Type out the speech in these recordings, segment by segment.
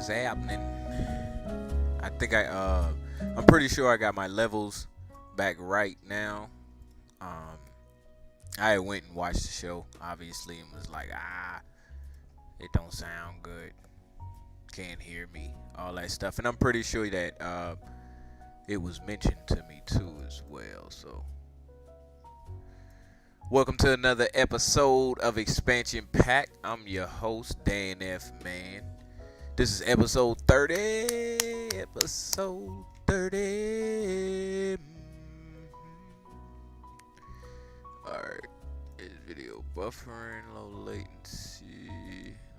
is happening? I think I'm pretty sure I got my levels back right now. Um, I went and watched the show, obviously, and was like, it don't sound good. Can't hear me, all that stuff. And I'm pretty sure that it was mentioned to me too as well. So, welcome to another episode of Expansion Pack. I'm your host, Dan F. Man. This is episode 30. Episode 30. Alright. Is video buffering, low latency.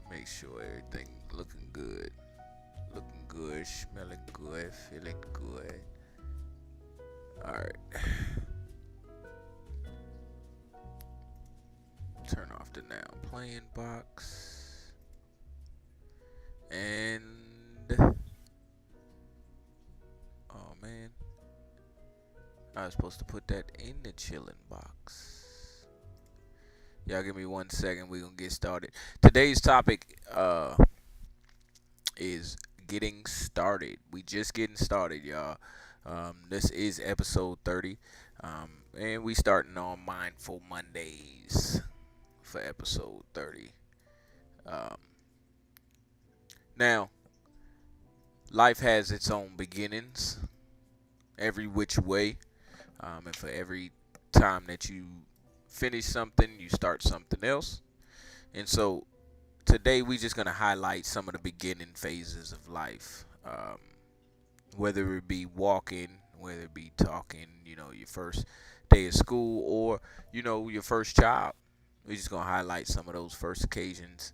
Make sure everything looking good. Looking good, smelling good, feeling good. Alright. Turn off the now playing box. And oh man, I was supposed to put that in the chilling box. Y'all give me 1 second, we gonna get started. Today's topic is getting started. We just getting started, y'all. This is episode 30. And we starting on Mindful Mondays for episode 30. Now, life has its own beginnings, every which way, and for every time that you finish something, you start something else. And so, today we just gonna highlight some of the beginning phases of life, whether it be walking, whether it be talking, your first day of school, or your first job. We're just gonna highlight some of those first occasions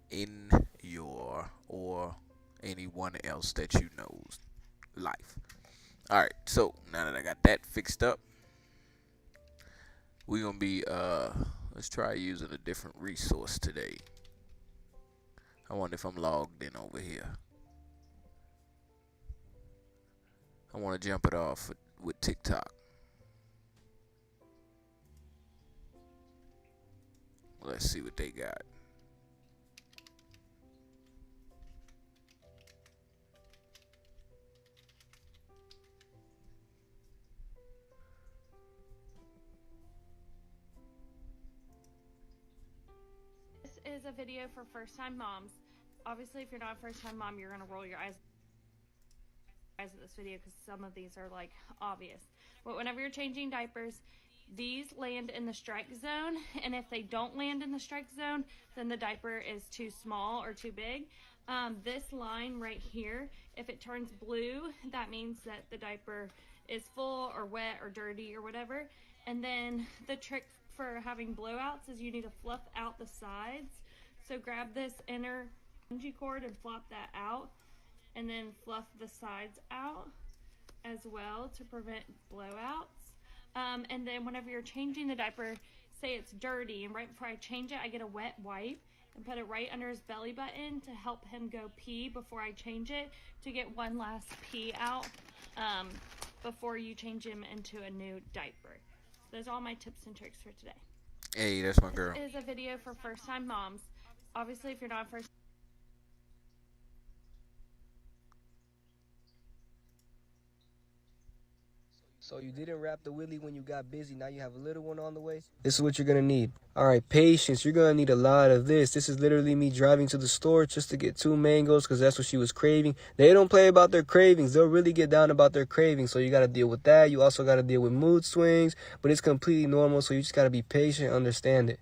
in your or anyone else that you know's life. Alright, so now that I got that fixed up, we're gonna be let's try using a different resource today. I wonder if I'm logged in over here. I want to jump it off with TikTok. Let's see what they got. Is a video for first-time moms. Obviously, if you're not a first-time mom, you're going to roll your eyes at this video because some of these are like obvious. But whenever you're changing diapers, these land in the strike zone, and if they don't land in the strike zone, then the diaper is too small or too big. This line right here, if it turns blue, that means that the diaper is full or wet or dirty or whatever. And then the trick for having blowouts is you need to fluff out the sides. So grab this inner bungee cord and flop that out, and then fluff the sides out as well to prevent blowouts. And then whenever you're changing the diaper, say it's dirty, and right before I change it, I get a wet wipe and put it right under his belly button to help him go pee before I change it, to get one last pee out before you change him into a new diaper. Those are all my tips and tricks for today. Hey, that's my girl. This is a video for first-time moms. Obviously, if you're not first. So you didn't wrap the willy when you got busy. Now you have a little one on the way. This is what you're going to need. All right, patience. You're going to need a lot of this. This is literally me driving to the store just to get 2 mangoes because that's what she was craving. They don't play about their cravings. They'll really get down about their cravings. So you got to deal with that. You also got to deal with mood swings, but it's completely normal. So you just got to be patient, understand it.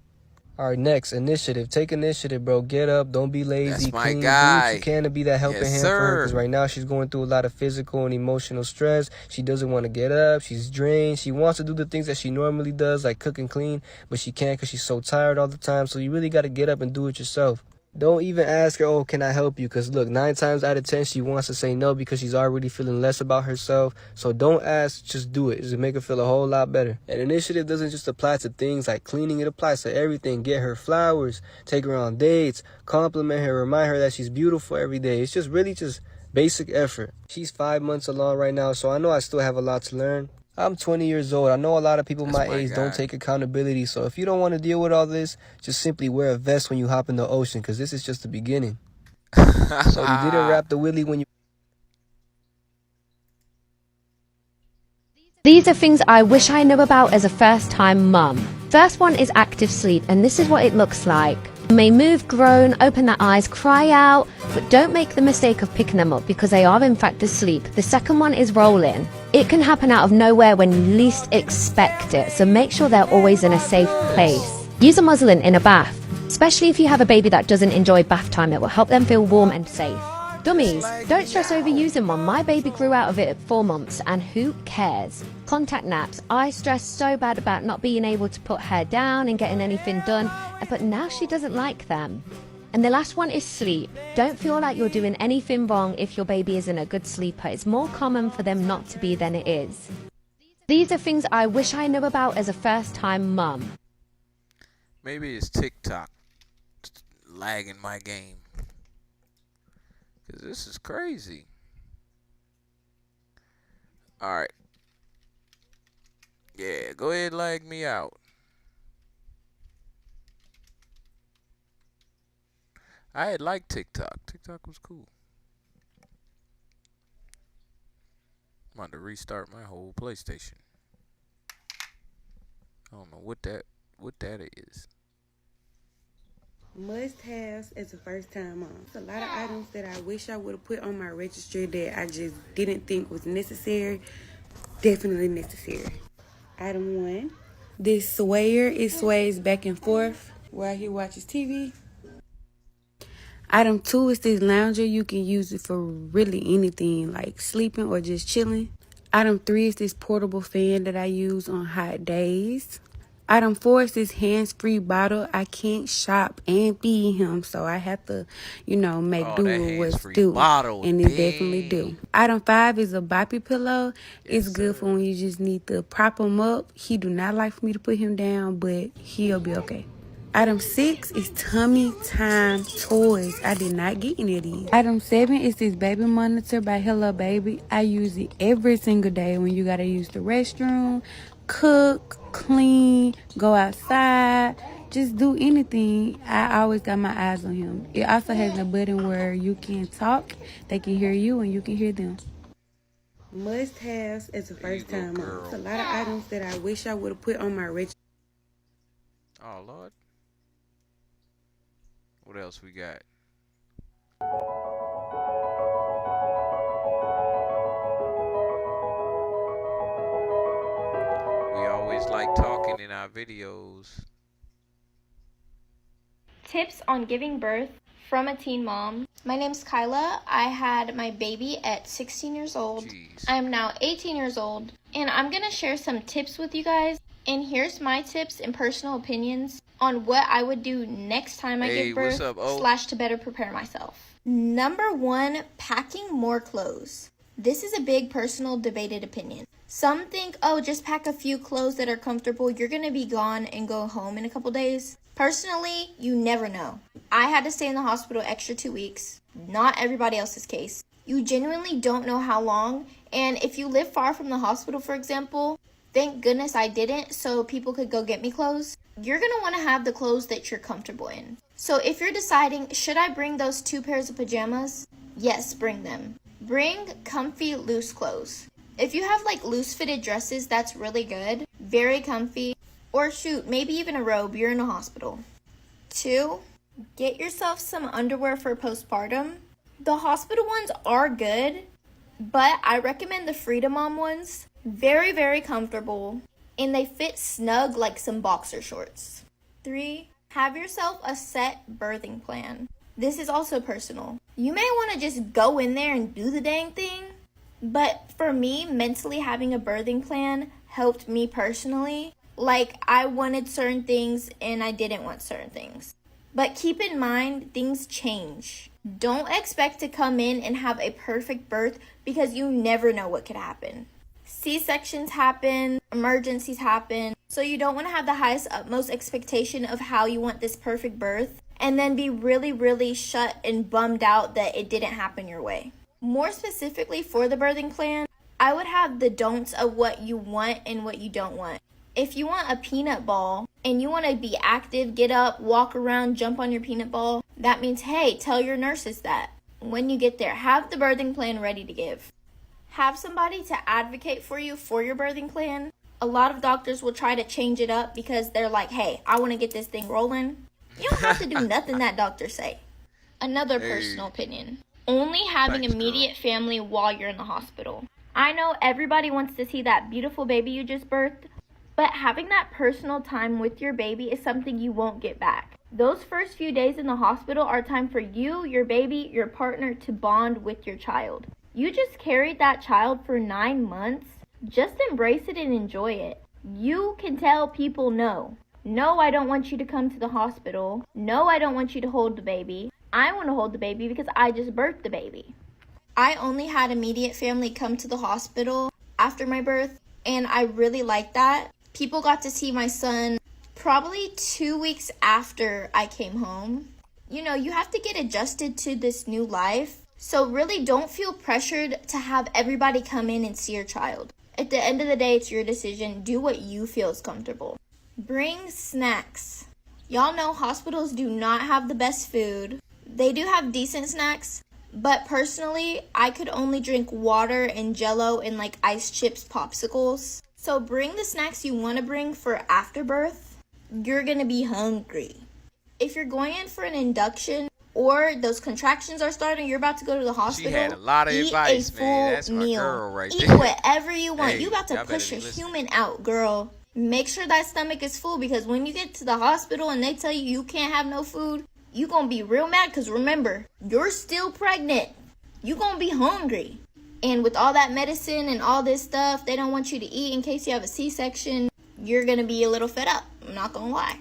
All right, next, initiative. Take initiative, bro. Get up. Don't be lazy. That's my Clean, guy. do what you can to be that helping Yes, hand for her. sir. Because right now she's going through a lot of physical and emotional stress. She doesn't want to get up. She's drained. She wants to do the things that she normally does, like cook and clean, but she can't because she's so tired all the time. So you really got to get up and do it yourself. Don't even ask her, oh, can I help you? Because look, 9 times out of 10, she wants to say no because she's already feeling less about herself. So don't ask, just do it. Just make her feel a whole lot better. An initiative doesn't just apply to things like cleaning. It applies to everything. Get her flowers, take her on dates, compliment her, remind her that she's beautiful every day. It's just really just basic effort. She's 5 months along right now, so I know I still have a lot to learn. I'm 20 years old. I know a lot of people my age don't take accountability. So if you don't want to deal with all this, just simply wear a vest when you hop in the ocean, because this is just the beginning. So you didn't wrap the willy when you. These are things I wish I knew about as a first-time mum. First one is active sleep, and this is what it looks like. You may move, groan, open their eyes, cry out, but don't make the mistake of picking them up because they are in fact asleep. The second one is rolling. It can happen out of nowhere when you least expect it, so make sure they're always in a safe place. Use a muslin in a bath, especially if you have a baby that doesn't enjoy bath time. It will help them feel warm and safe. Dummies, don't stress over using one. My baby grew out of it at 4 months, and who cares? Contact naps. I stressed so bad about not being able to put her down and getting anything done, but now she doesn't like them. And the last one is sleep. Don't feel like you're doing anything wrong if your baby isn't a good sleeper. It's more common for them not to be than it is. These are things I wish I knew about as a first-time mum. Maybe it's TikTok lagging my game. Cause this is crazy. Alright. Yeah, go ahead, lag me out. I had liked TikTok. TikTok was cool. I'm about to restart my whole PlayStation. I don't know what that is. Must-haves as a first-time mom. There's a lot of items that I wish I would have put on my registry that I just didn't think was necessary. Definitely necessary. Item 1. This swayer, it sways back and forth while he watches TV. Item 2 is this lounger. You can use it for really anything, like sleeping or just chilling. Item 3 is this portable fan that I use on hot days. Item 4 is this hands-free bottle. I can't shop and feed him, so I have to, make do with what's due. And it definitely do. Item 5 is a boppy pillow. It's good for when you just need to prop him up. He do not like for me to put him down, but he'll be okay. Item 6 is tummy time toys. I did not get any of these. Item 7 is this baby monitor by Hello Baby. I use it every single day when you gotta use the restroom, cook, clean, go outside, just do anything. I always got my eyes on him. It also has a button where you can talk, they can hear you, and you can hear them. Must-haves as a first-time mom. There's a lot of items that I wish I would have put on my registry. Oh, Lord. What else we got? We always like talking in our videos. Tips on giving birth from a teen mom. My name's Kyla. I had my baby at 16 years old. Jeez. I am now 18 years old, and I'm going to share some tips with you guys. And here's my tips and personal opinions on what I would do next time I give birth / to better prepare myself. Number 1, packing more clothes. This is a big personal debated opinion. Some think, just pack a few clothes that are comfortable. You're going to be gone and go home in a couple days. Personally, you never know. I had to stay in the hospital extra 2 weeks. Not everybody else's case. You genuinely don't know how long. And if you live far from the hospital, for example, thank goodness I didn't, so people could go get me clothes. You're going to want to have the clothes that you're comfortable in. So if you're deciding, should I bring those 2 pairs of pajamas? Yes, bring them. Bring comfy, loose clothes. If you have like loose fitted dresses, that's really good. Very comfy. Or shoot, maybe even a robe. You're in a hospital. 2, get yourself some underwear for postpartum. The hospital ones are good, but I recommend the Freedom Mom ones. Very, very comfortable, and they fit snug like some boxer shorts. 3, have yourself a set birthing plan. This is also personal. You may want to just go in there and do the dang thing, but for me, mentally having a birthing plan helped me personally. Like, I wanted certain things and I didn't want certain things. But keep in mind, things change. Don't expect to come in and have a perfect birth because you never know what could happen. C-sections happen, emergencies happen, so you don't want to have the highest utmost expectation of how you want this perfect birth and then be really, really shut and bummed out that it didn't happen your way. More specifically for the birthing plan, I would have the don'ts of what you want and what you don't want. If you want a peanut ball and you want to be active, get up, walk around, jump on your peanut ball, That means, hey, tell your nurses that. When you get there, have the birthing plan ready to give. Have somebody to advocate for you for your birthing plan. A lot of doctors will try to change it up because they're like, hey, I want to get this thing rolling. You don't have to do nothing that doctors say. Another personal opinion. Only having immediate family while you're in the hospital. I know everybody wants to see that beautiful baby you just birthed, but having that personal time with your baby is something you won't get back. Those first few days in the hospital are time for you, your baby, your partner to bond with your child. You just carried that child for 9 months. Just embrace it and enjoy it. You can tell people no. No, I don't want you to come to the hospital. No, I don't want you to hold the baby. I want to hold the baby because I just birthed the baby. I only had immediate family come to the hospital after my birth, and I really liked that. People got to see my son probably 2 weeks after I came home. You know, you have to get adjusted to this new life. So really don't feel pressured to have everybody come in and see your child. At the end of the day, it's your decision. Do what you feel is comfortable. Bring snacks. Y'all know hospitals do not have the best food. They do have decent snacks, but personally, I could only drink water and Jello and like ice chips, popsicles. So bring the snacks you want to bring for after birth. You're going to be hungry. If you're going in for an induction or those contractions are starting, you're about to go to the hospital. She had a lot of advice, man. That's my girl right there. Eat whatever you want. Hey, you about to push a human out, girl. Make sure that stomach is full, because when you get to the hospital and they tell you you can't have no food, you gonna be real mad, because remember, you're still pregnant. You gonna be hungry. And with all that medicine and all this stuff they don't want you to eat in case you have a C-section, you're gonna be a little fed up. I'm not gonna lie.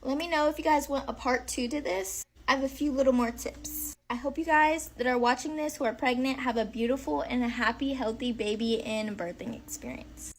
Let me know if you guys want a part 2 to this. I have a few little more tips. I hope you guys that are watching this who are pregnant have a beautiful and a happy, healthy baby and birthing experience.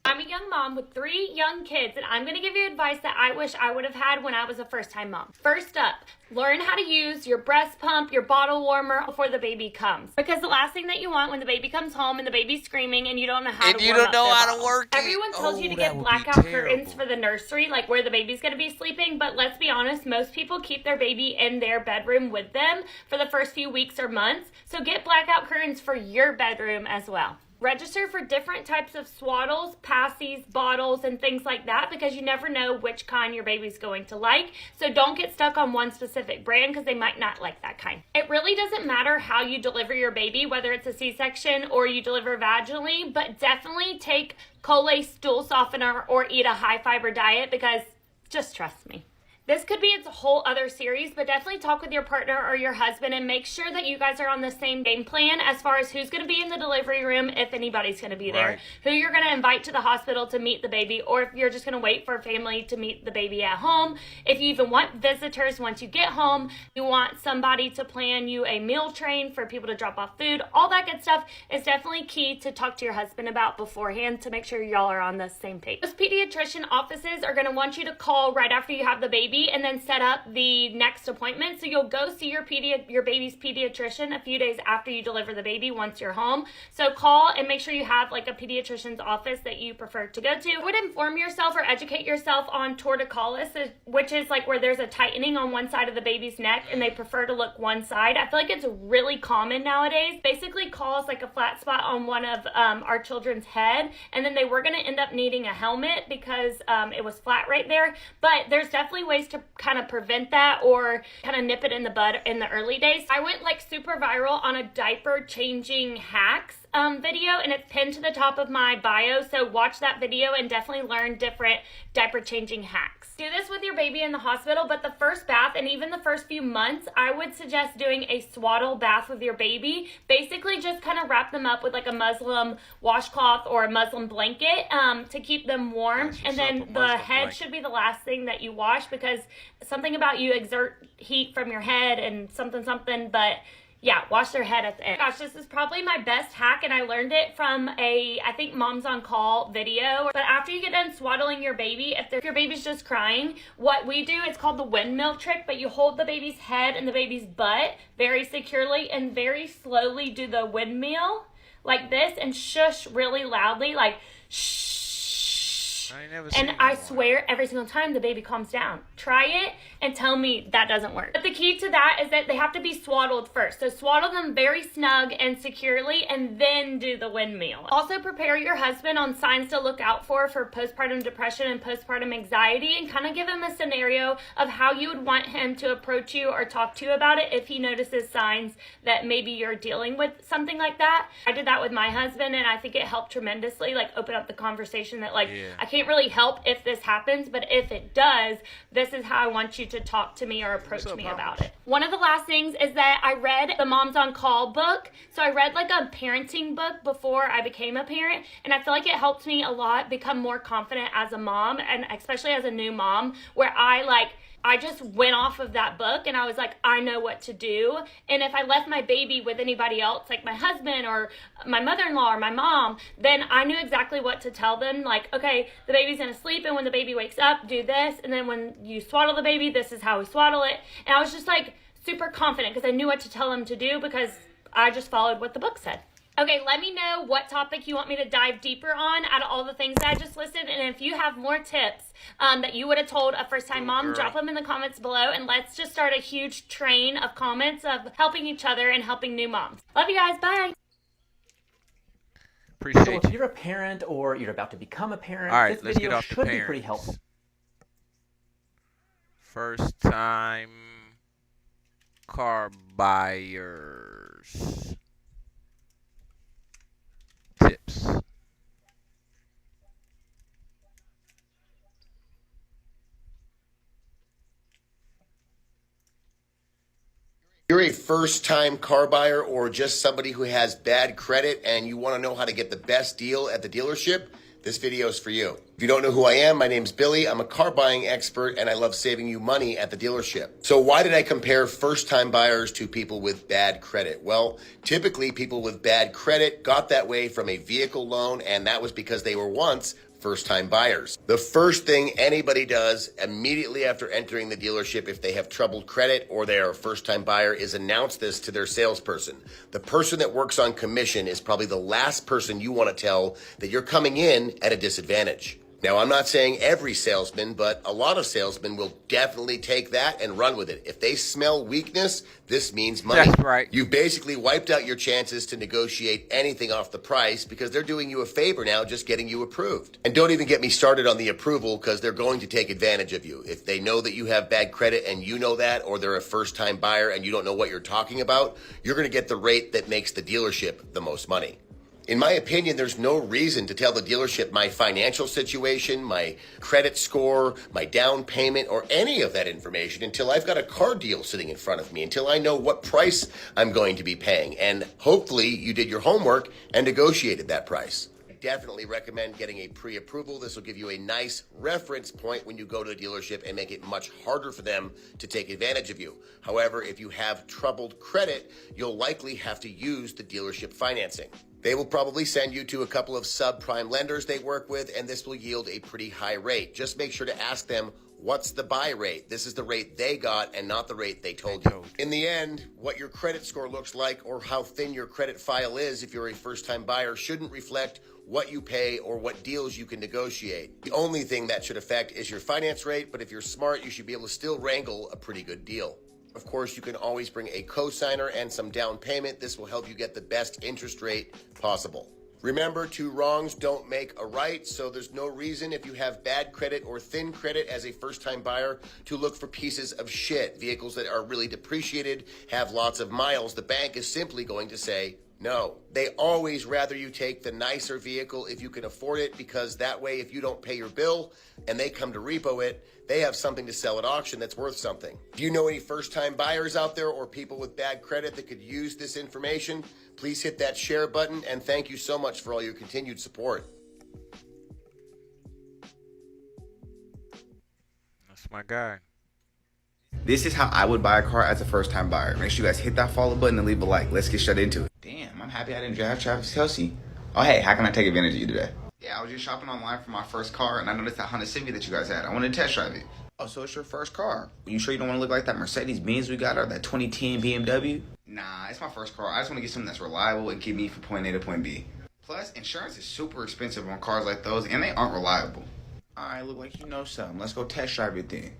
I'm a young mom with 3 young kids, and I'm going to give you advice that I wish I would have had when I was a first-time mom. First up, learn how to use your breast pump, your bottle warmer before the baby comes. Because the last thing that you want when the baby comes home and the baby's screaming and you don't know how to warm up their bottle. And you don't know how to work it. Everyone tells you to get blackout curtains for the nursery, like where the baby's going to be sleeping. But let's be honest, most people keep their baby in their bedroom with them for the first few weeks or months. So get blackout curtains for your bedroom as well. Register for different types of swaddles, passies, bottles, and things like that, because you never know which kind your baby's going to like. So don't get stuck on one specific brand, because they might not like that kind. It really doesn't matter how you deliver your baby, whether it's a C-section or you deliver vaginally, but definitely take Colace stool softener or eat a high fiber diet, because just trust me. This could be its whole other series, but definitely talk with your partner or your husband and make sure that you guys are on the same game plan as far as who's going to be in the delivery room, if anybody's going to be there, who you're going to invite to the hospital to meet the baby, or if you're just going to wait for a family to meet the baby at home. If you even want visitors once you get home, you want somebody to plan you a meal train for people to drop off food, all that good stuff is definitely key to talk to your husband about beforehand to make sure y'all are on the same page. Most pediatrician offices are going to want you to call right after you have the baby and then set up the next appointment. So you'll go see your baby's pediatrician a few days after you deliver the baby once you're home. So call and make sure you have like a pediatrician's office that you prefer to go to. I would inform yourself or educate yourself on torticollis, which is like where there's a tightening on one side of the baby's neck and they prefer to look one side. I feel like it's really common nowadays. Basically calls like a flat spot on one of our children's head, and then they were going to end up needing a helmet because it was flat right there. But there's definitely ways to kind of prevent that or kind of nip it in the bud in the early days. I went like super viral on a diaper changing hacks video, and it's pinned to the top of my bio, so watch that video and definitely learn different diaper changing hacks. Do this with your baby in the hospital, but the first bath and even the first few months, I would suggest doing a swaddle bath with your baby. Basically just kind of wrap them up with like a Muslim washcloth or a Muslim blanket to keep them warm, and then the head should be the last thing that you wash, because something about you exert heat from your head and something, but yeah, wash their head at the end. Gosh, this is probably my best hack, and I learned it from I think Moms on Call video. But after you get done swaddling your baby, if your baby's just crying, what we do, it's called the windmill trick, but you hold the baby's head and the baby's butt very securely and very slowly do the windmill like this and shush really loudly, like shh. much. And I swear every single time the baby calms down. Try it and tell me that doesn't work. But the key to that is that they have to be swaddled first. So swaddle them very snug and securely and then do the windmill. Also prepare your husband on signs to look out for postpartum depression and postpartum anxiety, and kind of give him a scenario of how you would want him to approach you or talk to you about it if he notices signs that maybe you're dealing with something like that. I did that with my husband, and I think it helped tremendously, like open up the conversation that I can't really help if this happens, but if it does, this is how I want you to talk to me or approach me about it. One of the last things is that I read the Moms on Call book. So I read like a parenting book before I became a parent, and I feel like it helped me a lot become more confident as a mom, and especially as a new mom, where I just went off of that book and I was like, I know what to do. And if I left my baby with anybody else, like my husband or my mother-in-law or my mom, then I knew exactly what to tell them. Like, okay, the baby's gonna sleep, and when the baby wakes up, do this. And then when you swaddle the baby, this is how we swaddle it. And I was just like super confident because I knew what to tell them to do because I just followed what the book said. Okay, let me know what topic you want me to dive deeper on out of all the things that I just listed. And if you have more tips that you would have told a first-time mom, drop them in the comments below. And let's just start a huge train of comments of helping each other and helping new moms. Love you guys. Bye. Appreciate so you. if you're a parent or you're about to become a parent, all right, this let's video get off should the be pretty helpful. First time car buyers. Tips. You're a first-time car buyer or just somebody who has bad credit and you want to know how to get the best deal at the dealership, this video is for you. If you don't know who I am, my name's Billy. I'm a car buying expert and I love saving you money at the dealership. So why did I compare first-time buyers to people with bad credit? Well, typically people with bad credit got that way from a vehicle loan, and that was because they were once first-time buyers. The first thing anybody does immediately after entering the dealership, if they have troubled credit or they are a first-time buyer, is announce this to their salesperson. The person that works on commission is probably the last person you want to tell that you're coming in at a disadvantage. Now, I'm not saying every salesman, but a lot of salesmen will definitely take that and run with it. If they smell weakness, this means money. That's right. You've basically wiped out your chances to negotiate anything off the price because they're doing you a favor now just getting you approved. And don't even get me started on the approval because they're going to take advantage of you. If they know that you have bad credit and you know that, or they're a first-time buyer and you don't know what you're talking about, you're going to get the rate that makes the dealership the most money. In my opinion, there's no reason to tell the dealership my financial situation, my credit score, my down payment, or any of that information until I've got a car deal sitting in front of me, until I know what price I'm going to be paying. And hopefully you did your homework and negotiated that price. I definitely recommend getting a pre-approval. This will give you a nice reference point when you go to the dealership and make it much harder for them to take advantage of you. However, if you have troubled credit, you'll likely have to use the dealership financing. They will probably send you to a couple of subprime lenders they work with, and this will yield a pretty high rate. Just make sure to ask them, what's the buy rate? This is the rate they got and not the rate they told you. In the end, what your credit score looks like or how thin your credit file is if you're a first-time buyer shouldn't reflect what you pay or what deals you can negotiate. The only thing that should affect is your finance rate, but if you're smart, you should be able to still wrangle a pretty good deal. Of course, you can always bring a cosigner and some down payment. This will help you get the best interest rate possible. Remember, two wrongs don't make a right, so there's no reason if you have bad credit or thin credit as a first-time buyer to look for pieces of shit. Vehicles that are really depreciated, have lots of miles. The bank is simply going to say no. They always rather you take the nicer vehicle if you can afford it, because that way if you don't pay your bill and they come to repo it, they have something to sell at auction that's worth something. If you know any first-time buyers out there or people with bad credit that could use this information, please hit that share button, and thank you so much for all your continued support. That's my guy. This is how I would buy a car as a first-time buyer. Make sure you guys hit that follow button and leave a like. Let's get straight into it. Damn, I'm happy I didn't drive Travis Kelce. Oh, hey, how can I take advantage of you today? Yeah, I was just shopping online for my first car, and I noticed that Honda Civic that you guys had. I wanted to test drive it. Oh, so it's your first car. You sure you don't want to look like that Mercedes-Benz we got, or that 2010 BMW? Nah, it's my first car. I just want to get something that's reliable and get me from point A to point B. Plus, insurance is super expensive on cars like those, and they aren't reliable. Alright, look like you know something. Let's go test drive your thing.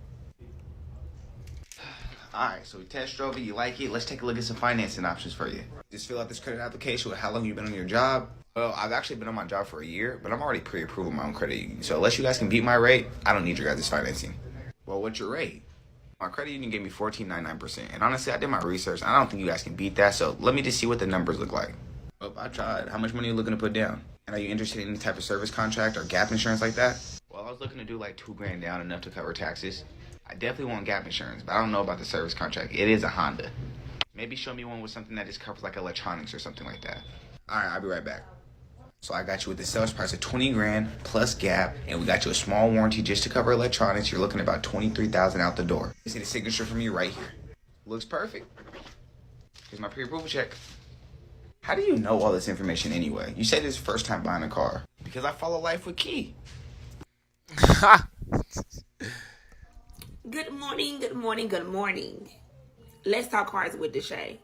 Alright, so we test drove it, you like it. Let's take a look at some financing options for you. Just fill out this credit application with how long you've been on your job. Well, I've actually been on my job for a year, but I'm already pre-approved with my own credit union. So unless you guys can beat my rate, I don't need your guys' financing. Well, what's your rate? My credit union gave me 14.99%. And honestly, I did my research. I don't think you guys can beat that. So let me just see what the numbers look like. Well, I tried. How much money are you looking to put down? And are you interested in any type of service contract or gap insurance like that? Well, I was looking to do like $2,000 down, enough to cover taxes. I definitely want gap insurance, but I don't know about the service contract. It is a Honda. Maybe show me one with something that just covers like electronics or something like that. All right, I'll be right back. So I got you with the sales price of $20,000 plus gap, and we got you a small warranty just to cover electronics. You're looking at about $23,000 out the door. You see the signature from me right here. Looks perfect. Here's my pre-approval check. How do you know all this information anyway? You said it's first time buying a car. Because I follow Life with Key. Good morning, good morning, good morning. Let's talk cars with Deshae.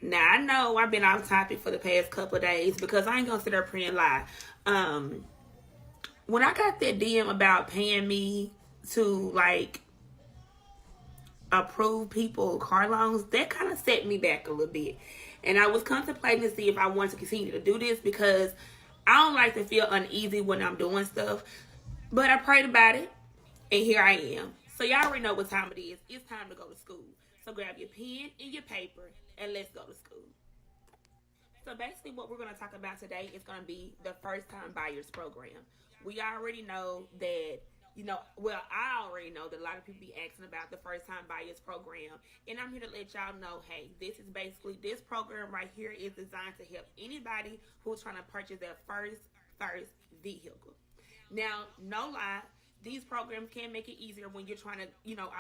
Now, I know I've been off topic for the past couple of days because I ain't gonna sit there and lie. When I got that DM about paying me to, like, approve people car loans, that kind of set me back a little bit. And I was contemplating to see if I wanted to continue to do this because I don't like to feel uneasy when I'm doing stuff. But I prayed about it, and here I am. So y'all already know what time it is. It's time to go to school. So grab your pen and your paper, and let's go to school. So basically what we're going to talk about today is going to be the First Time Buyers Program. We already know that, I already know that a lot of people be asking about the First Time Buyers Program. And I'm here to let y'all know, hey, this program right here is designed to help anybody who's trying to purchase their first vehicle. Now, no lie, these programs can make it easier when you're trying to,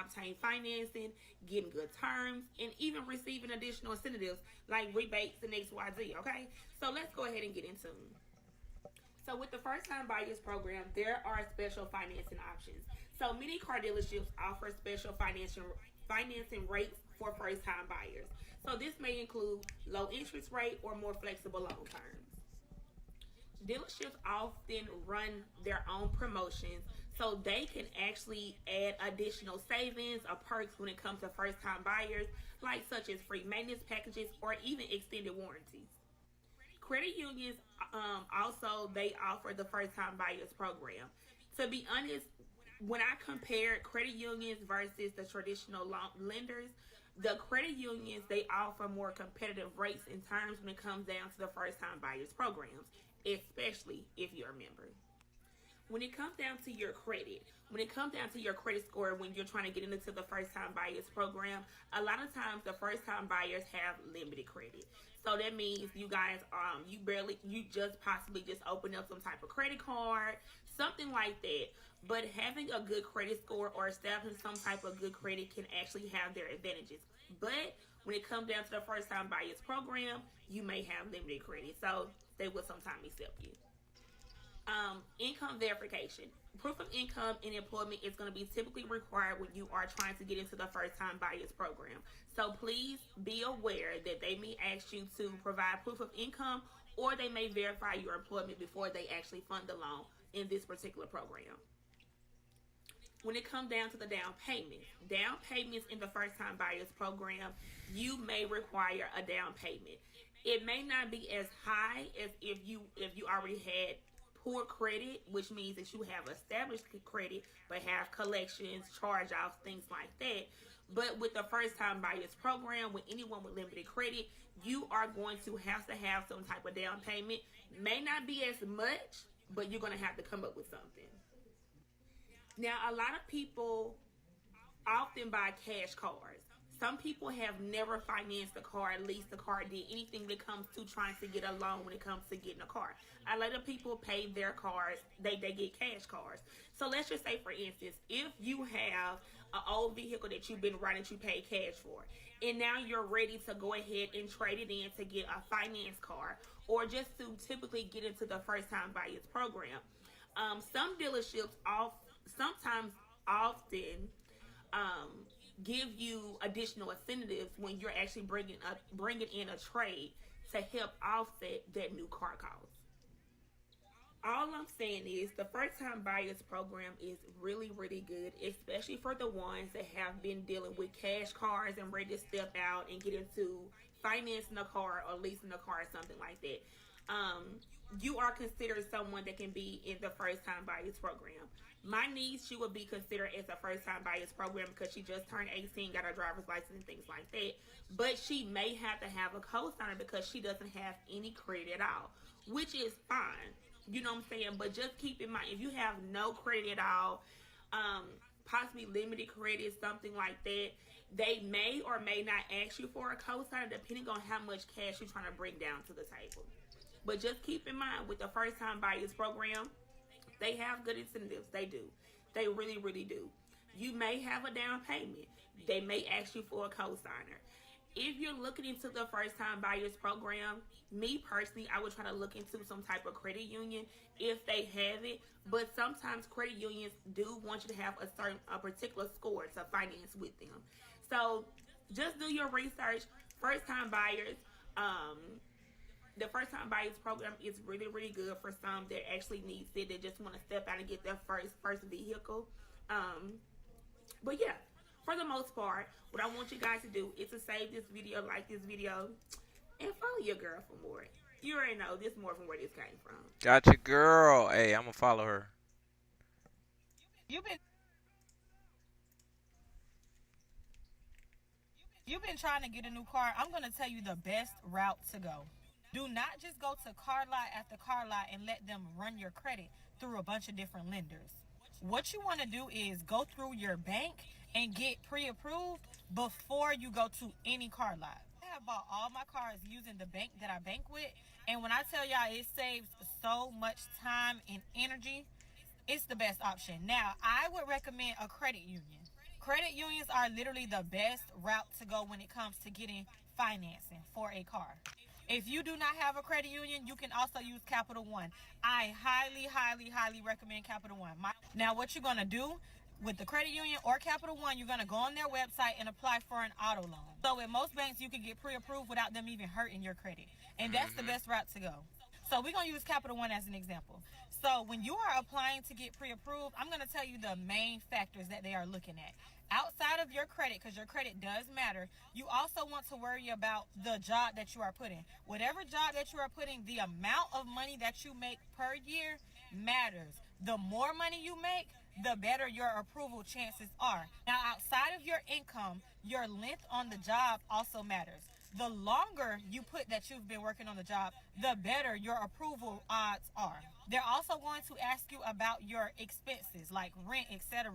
obtain financing, getting good terms, and even receiving additional incentives like rebates and XYZ, okay? So let's go ahead and get into them. So with the First Time Buyers Program, there are special financing options. So many car dealerships offer special financing rates for first-time buyers. So this may include low interest rate or more flexible loan terms. Dealerships often run their own promotions, so they can actually add additional savings or perks when it comes to first-time buyers, like such as free maintenance packages or even extended warranties. Credit unions also, they offer the First-Time Buyers Program. To be honest, when I compared credit unions versus the traditional lenders, the credit unions, they offer more competitive rates in terms when it comes down to the First-Time Buyers Programs, especially if you're a member. When it comes down to your credit, score when you're trying to get into the First-Time Buyers Program, a lot of times the first-time buyers have limited credit. So that means you guys, you just possibly open up some type of credit card, something like that. But having a good credit score or establishing some type of good credit can actually have their advantages. But when it comes down to the First-Time Buyers Program, you may have limited credit, so they will sometimes accept you. Income verification. Proof of income and employment is going to be typically required when you are trying to get into the First-Time Buyers Program. So please be aware that they may ask you to provide proof of income, or they may verify your employment before they actually fund the loan in this particular program. When it comes down to the down payments in the First-Time Buyers Program, you may require a down payment. It may not be as high as if you already had poor credit, which means that you have established credit but have collections, charge-offs, things like that. But with the First-Time Buyers Program, with anyone with limited credit, you are going to have some type of down payment. May not be as much, but you're going to have to come up with something. Now, a lot of people often buy cash cards. Some people have never financed a car, leased a car, did anything when it comes to trying to get a loan when it comes to getting a car. A lot of people pay their cars, they get cash cards. So let's just say, for instance, if you have an old vehicle that you've been running, you paid cash for, and now you're ready to go ahead and trade it in to get a finance car, or just to typically get into the First-Time Buyers Program. Some dealerships often give you additional incentives when you're actually bringing in a trade to help offset that new car cost. all I'm saying is the first time buyers program is really, really good, especially for the ones that have been dealing with cash cars and ready to step out and get into financing a car or leasing a car or something like that. You are considered someone that can be in the first time buyers program. My niece, she would be considered as a first time buyers program because she just turned 18, got her driver's license and things like that. But she may have to have a co-signer because she doesn't have any credit at all, which is fine. You know what I'm saying? But just keep in mind, if you have no credit at all, possibly limited credit, something like that, they may or may not ask you for a co-signer depending on how much cash you're trying to bring down to the table. But just keep in mind, with the first time buyers program, they have good incentives. They do. They really, really do. You may have a down payment. They may ask you for a co-signer. If you're looking into the first time buyers program, me personally, I would try to look into some type of credit union if they have it. But sometimes credit unions do want you to have a particular score to finance with them. So just do your research. First time buyers, the first time buyers program is really, really good for some that actually needs it. They just want to step out and get their first vehicle. But yeah, for the most part, what I want you guys to do is to save this video, like this video, and follow your girl for more. You already know this more from where this came from. Gotcha, girl. Hey, I'm gonna follow her. You've been trying to get a new car. I'm gonna tell you the best route to go. Do not just go to car lot after car lot and let them run your credit through a bunch of different lenders. What you want to do is go through your bank and get pre-approved before you go to any car lot. I have bought all my cars using the bank that I bank with, and when I tell y'all it saves so much time and energy, it's the best option. Now, I would recommend a credit union. Credit unions are literally the best route to go when it comes to getting financing for a car. If you do not have a credit union, you can also use Capital One. I highly, highly, highly recommend Capital One. Now, what you're going to do with the credit union or Capital One, you're going to go on their website and apply for an auto loan. So with most banks, you can get pre-approved without them even hurting your credit. And that's the best route to go. So we're going to use Capital One as an example. So when you are applying to get pre-approved, I'm going to tell you the main factors that they are looking at. Outside of your credit, because your credit does matter, you also want to worry about the job that you are putting. Whatever job that you are putting, the amount of money that you make per year matters. The more money you make, the better your approval chances are. Now, outside of your income, your length on the job also matters. The longer you put that you've been working on the job, the better your approval odds are. They're also going to ask you about your expenses like rent, etc.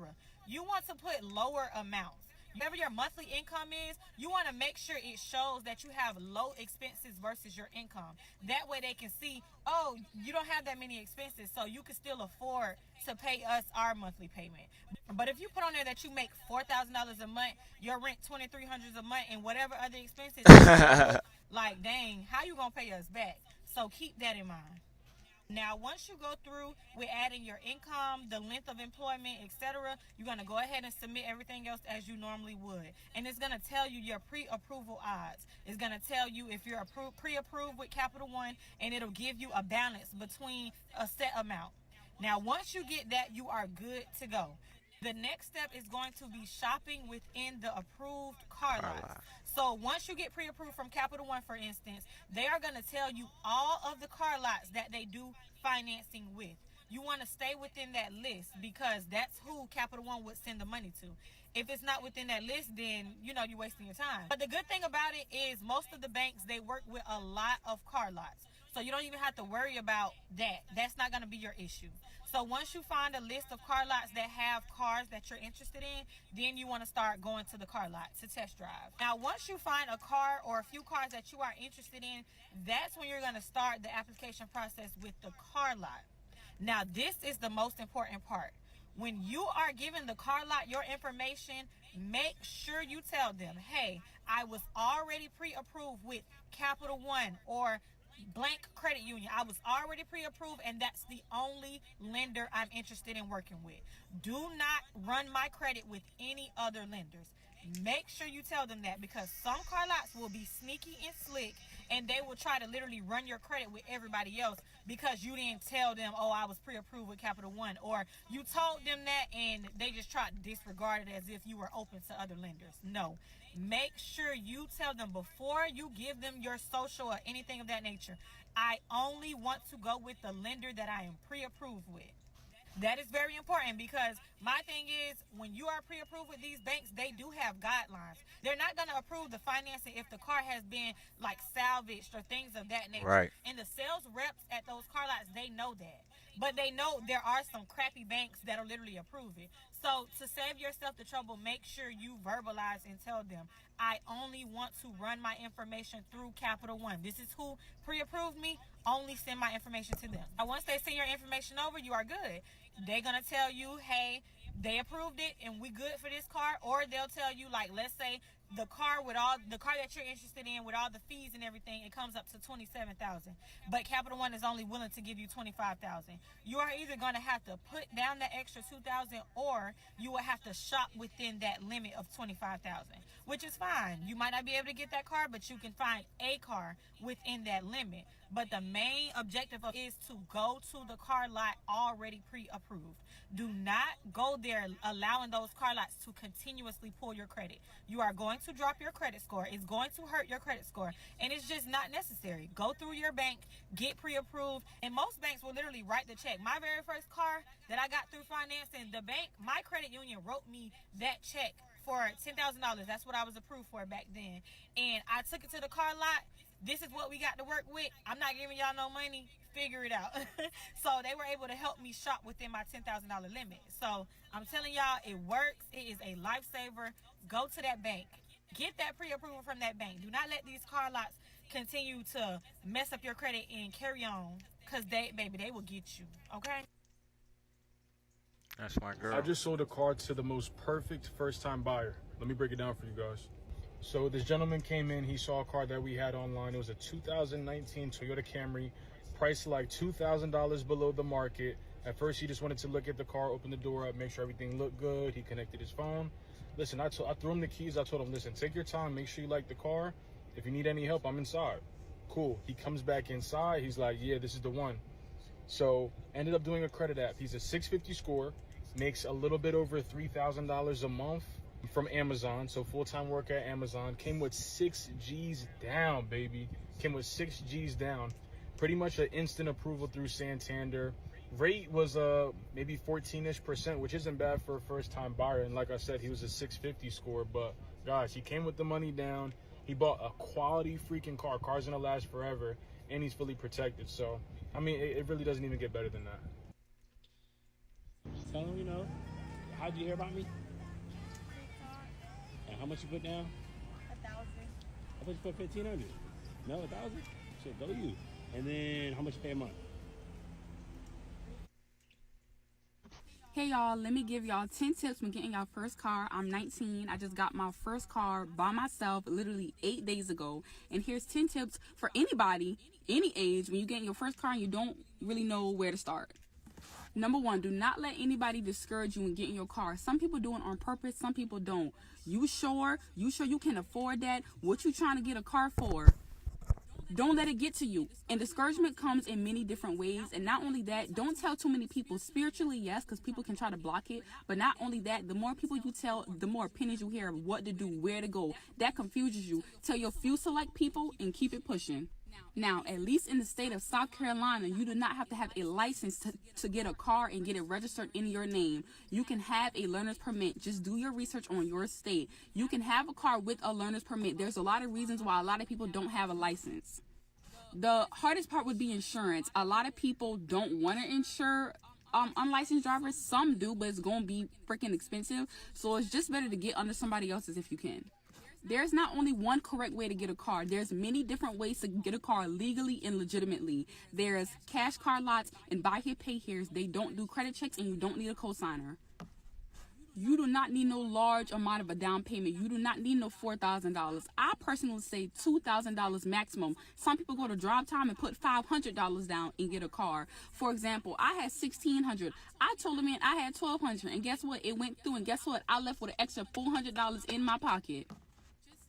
You want to put lower amounts. Whatever your monthly income is, you want to make sure it shows that you have low expenses versus your income. That way they can see, oh, you don't have that many expenses, so you can still afford to pay us our monthly payment. But if you put on there that you make $4,000 a month, your rent $2,300 a month, and whatever other expenses, like, dang, how you gonna pay us back? So keep that in mind. Now, once you go through with adding your income, the length of employment, etc., you're going to go ahead and submit everything else as you normally would. And it's going to tell you your pre-approval odds. It's going to tell you if you're pre-approved with Capital One, and it'll give you a balance between a set amount. Now, once you get that, you are good to go. The next step is going to be shopping within the approved car lots. So once you get pre-approved from Capital One, for instance, they are going to tell you all of the car lots that they do financing with. You want to stay within that list because that's who Capital One would send the money to. If it's not within that list, then, you know, you're wasting your time. But the good thing about it is most of the banks, they work with a lot of car lots. So you don't even have to worry about that. That's not going to be your issue. So once you find a list of car lots that have cars that you're interested in, then you want to start going to the car lot to test drive. Now, once you find a car or a few cars that you are interested in, that's when you're going to start the application process with the car lot. Now, this is the most important part. When you are giving the car lot your information, make sure you tell them, hey, I was already pre-approved with Capital One or blank credit union. I was already pre-approved, and that's the only lender I'm interested in working with. Do not run my credit with any other lenders. Make sure you tell them that, because some car lots will be sneaky and slick and they will try to literally run your credit with everybody else because you didn't tell them, oh, I was pre-approved with Capital One, or you told them that and they just tried to disregard it as if you were open to other lenders. No. Make sure you tell them before you give them your social or anything of that nature, I only want to go with the lender that I am pre-approved with. That is very important, because my thing is, when you are pre-approved with these banks, they do have guidelines. They're not going to approve the financing if the car has been like salvaged or things of that nature. Right. And the sales reps at those car lots, they know that. But they know there are some crappy banks that'll literally approve it. So to save yourself the trouble, make sure you verbalize and tell them, I only want to run my information through Capital One. This is who pre-approved me. Only send my information to them. And once they send your information over, you are good. They're going to tell you, hey, they approved it and we good for this car. Or they'll tell you, like, let's say the car that you're interested in with all the fees and everything, it comes up to $27,000. But Capital One is only willing to give you $25,000. You are either going to have to put down that extra $2,000, or you will have to shop within that limit of $25,000, which is fine. You might not be able to get that car, but you can find a car within that limit. But the main objective is to go to the car lot already pre-approved. Do not go there allowing those car lots to continuously pull your credit. You are going to drop your credit score. It's going to hurt your credit score, and it's just not necessary. Go through your bank, get pre-approved, and most banks will literally write the check. My very first car that I got through financing, the bank, my credit union wrote me that check for $10,000. That's what I was approved for back then. And I took it to the car lot. This is what we got to work with. I'm not giving y'all no money. Figure it out. So they were able to help me shop within my $10,000 limit. So I'm telling y'all, it works. It is a lifesaver. Go to that bank. Get that pre-approval from that bank. Do not let these car lots continue to mess up your credit and carry on, because they will get you. Okay? That's my girl. I just sold a car to the most perfect first-time buyer. Let me break it down for you guys. So this gentleman came in, he saw a car that we had online. It was a 2019 Toyota Camry, priced like $2,000 below the market. At first, he just wanted to look at the car, open the door up, make sure everything looked good. He connected his phone. Listen, I threw him the keys. I told him, listen, take your time, make sure you like the car. If you need any help, I'm inside. Cool. He comes back inside. He's like, yeah, this is the one. So ended up doing a credit app. He's a 650 score, makes a little bit over $3,000 a month from Amazon. So full-time work at Amazon. Came with 6 G's down, baby. Came with 6 G's down. Pretty much an instant approval through Santander. Rate was maybe 14-ish%, which isn't bad for a first-time buyer. And like I said, he was a 650 score. But guys, he came with the money down. He bought a quality freaking car. Car's gonna last forever, and he's fully protected. So, I mean, it really doesn't even get better than that. Tell him, how'd you hear about me? And how much you put down? 1,000. I thought you put 1,500. No, 1,000? Shit, go you. And then how much you pay a month? Hey y'all, let me give y'all 10 tips when getting your first car. I'm 19. I just got my first car by myself literally 8 days ago. And here's 10 tips for anybody, any age, when you get your first car and you don't really know where to start. Number 1, do not let anybody discourage you in getting your car. Some people do it on purpose, some people don't. You sure you can afford that? What you trying to get a car for? Don't let it get to you. And discouragement comes in many different ways. And not only that, don't tell too many people. Spiritually, yes, because people can try to block it. But not only that, the more people you tell, the more opinions you hear of what to do, where to go. That confuses you. Tell your few select people and keep it pushing. Now, at least in the state of South Carolina, you do not have to have a license to get a car and get it registered in your name. You can have a learner's permit. Just do your research on your state. You can have a car with a learner's permit. There's a lot of reasons why a lot of people don't have a license. The hardest part would be insurance. A lot of people don't want to insure unlicensed drivers. Some do, but it's going to be freaking expensive. So it's just better to get under somebody else's if you can. There's not only one correct way to get a car. There's many different ways to get a car legally and legitimately. There's cash car lots and buy here, pay here's. They don't do credit checks and you don't need a cosigner. You do not need no large amount of a down payment. You do not need no $4,000. I personally say $2,000 maximum. Some people go to Drive Time and put $500 down and get a car. For example, I had $1,600. I told the man I had $1,200, and guess what? It went through, and guess what? I left with an extra $400 in my pocket.